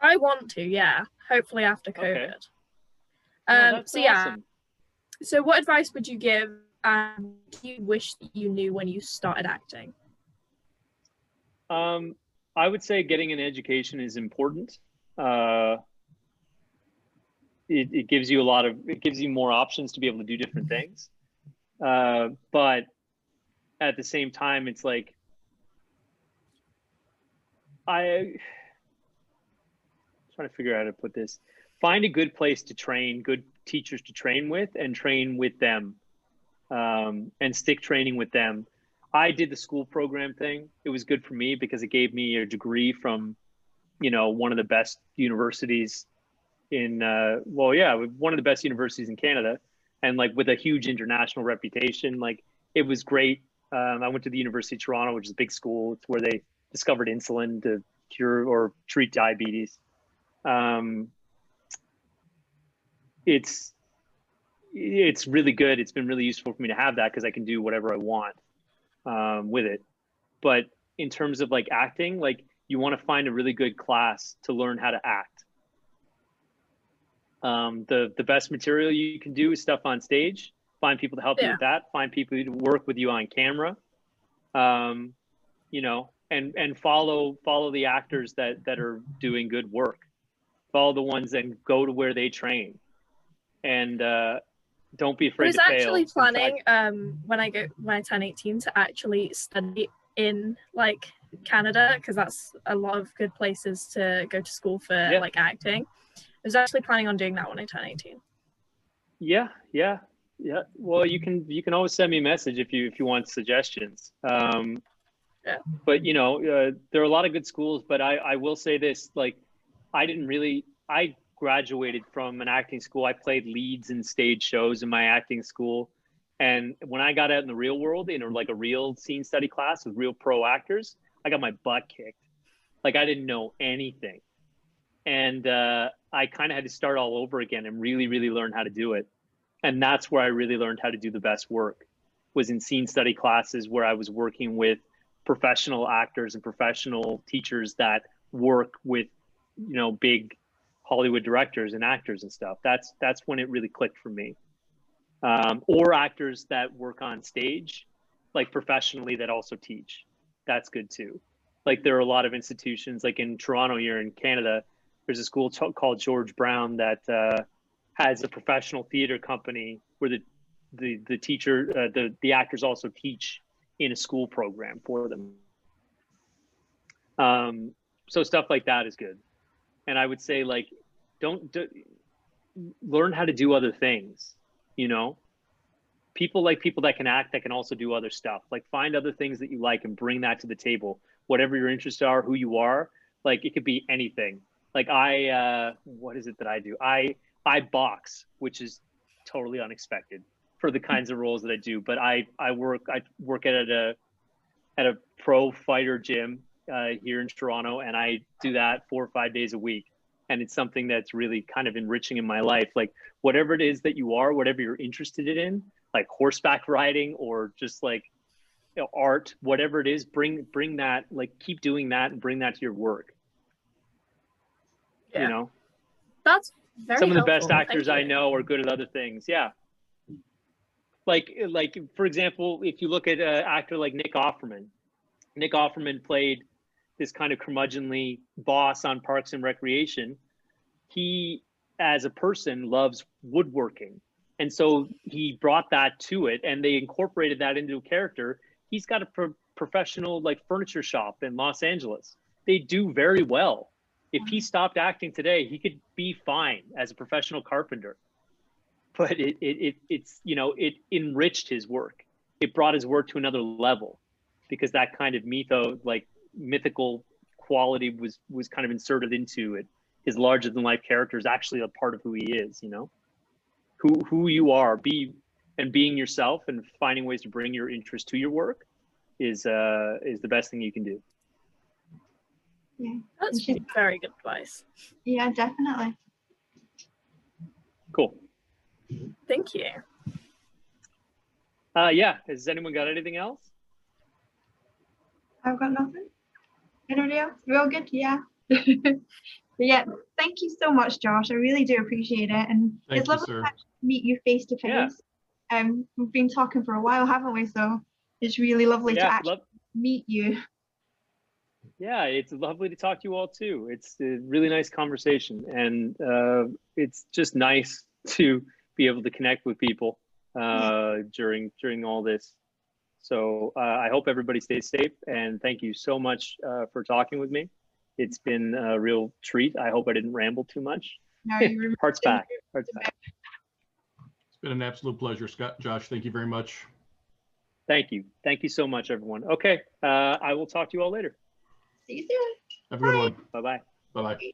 I want to, yeah. Hopefully after COVID. Okay. That's yeah. awesome. So what advice would you give and do you wish that you knew when you started acting? I would say getting an education is important. It gives you more options to be able to do different things. But at the same time, it's like, I'm trying to figure out how to put this. Find a good place to train, good teachers to train with, and train with them, and stick training with them. I did the school program thing. It was good for me because it gave me a degree from, one of the best universities in, one of the best universities in Canada, and like with a huge international reputation. Like it was great. I went to the University of Toronto, which is a big school. It's where they discovered insulin to cure or treat diabetes. It's really good. It's been really useful for me to have that because I can do whatever I want with it. But in terms of like acting, like you want to find a really good class to learn how to act. The best material you can do is stuff on stage. Find people to help you with that. Find people to work with you on camera. And follow the actors that are doing good work. Follow the ones that go to where they train. and don't be I afraid was to fail. actually In fact, planning when I turn 18 to actually study in like Canada, because that's a lot of good places to go to school for like acting. I was actually planning on doing that when I turn 18. Yeah. Well, you can always send me a message if you want suggestions. Yeah. But there are a lot of good schools, but I will say this, like, I graduated from an acting school. I played leads in stage shows in my acting school. And when I got out in the real world, in like a real scene study class with real pro actors, I got my butt kicked. Like, I didn't know anything. And I kind of had to start all over again and really, really learn how to do it. And that's where I really learned how to do the best work, was in scene study classes where I was working with professional actors and professional teachers that work with, big Hollywood directors and actors and stuff. That's when it really clicked for me. Or actors that work on stage, like professionally, that also teach. That's good too. Like, there are a lot of institutions, like in Toronto here in Canada, there's a school called George Brown that has a professional theater company where the teacher, the actors also teach in a school program for them. So stuff like that is good. And I would say, like, learn how to do other things. People like people that can act, that can also do other stuff. Like, find other things that you like and bring that to the table. Whatever your interests are, who you are, like, it could be anything. Like, what is it that I do? I box, which is totally unexpected for the kinds of roles that I do. But I work at a pro fighter gym here in Toronto, and I do that 4 or 5 days a week. And it's something that's really kind of enriching in my life. Like, whatever it is that you are, whatever you're interested in, like horseback riding or just like art, whatever it is, bring that, like, keep doing that and bring that to your work. Yeah. That's very some of the helpful. best actors I know are good at other things. Yeah. Like for example, if you look at an actor like Nick Offerman played this kind of curmudgeonly boss on Parks and Recreation. He, as a person, loves woodworking. And so he brought that to it, and they incorporated that into a character. He's got a professional like furniture shop in Los Angeles. They do very well. If he stopped acting today, he could be fine as a professional carpenter. But it's it enriched his work. It brought his work to another level, because that kind of mythical quality was kind of inserted into it. His larger than life character is actually a part of who he is. Who you are, being yourself and finding ways to bring your interest to your work is the best thing you can do. Yeah, that's very good advice. Yeah, definitely. Cool. Thank you. Yeah. Has anyone got anything else? I've got nothing. Anybody else? We're all good? Yeah. But yeah, thank you so much, Josh. I really do appreciate it. And it's lovely to meet you face to face. We've been talking for a while, haven't we? So it's really lovely to actually meet you. Yeah, it's lovely to talk to you all too. It's a really nice conversation, and it's just nice to be able to connect with people during all this. So I hope everybody stays safe, and thank you so much for talking with me. It's been a real treat. I hope I didn't ramble too much. No, Hearts back. Hearts back. It's been an absolute pleasure, Josh. Thank you very much. Thank you. Thank you so much, everyone. Okay, I will talk to you all later. See you soon. Have a good one. Bye-bye. Bye-bye.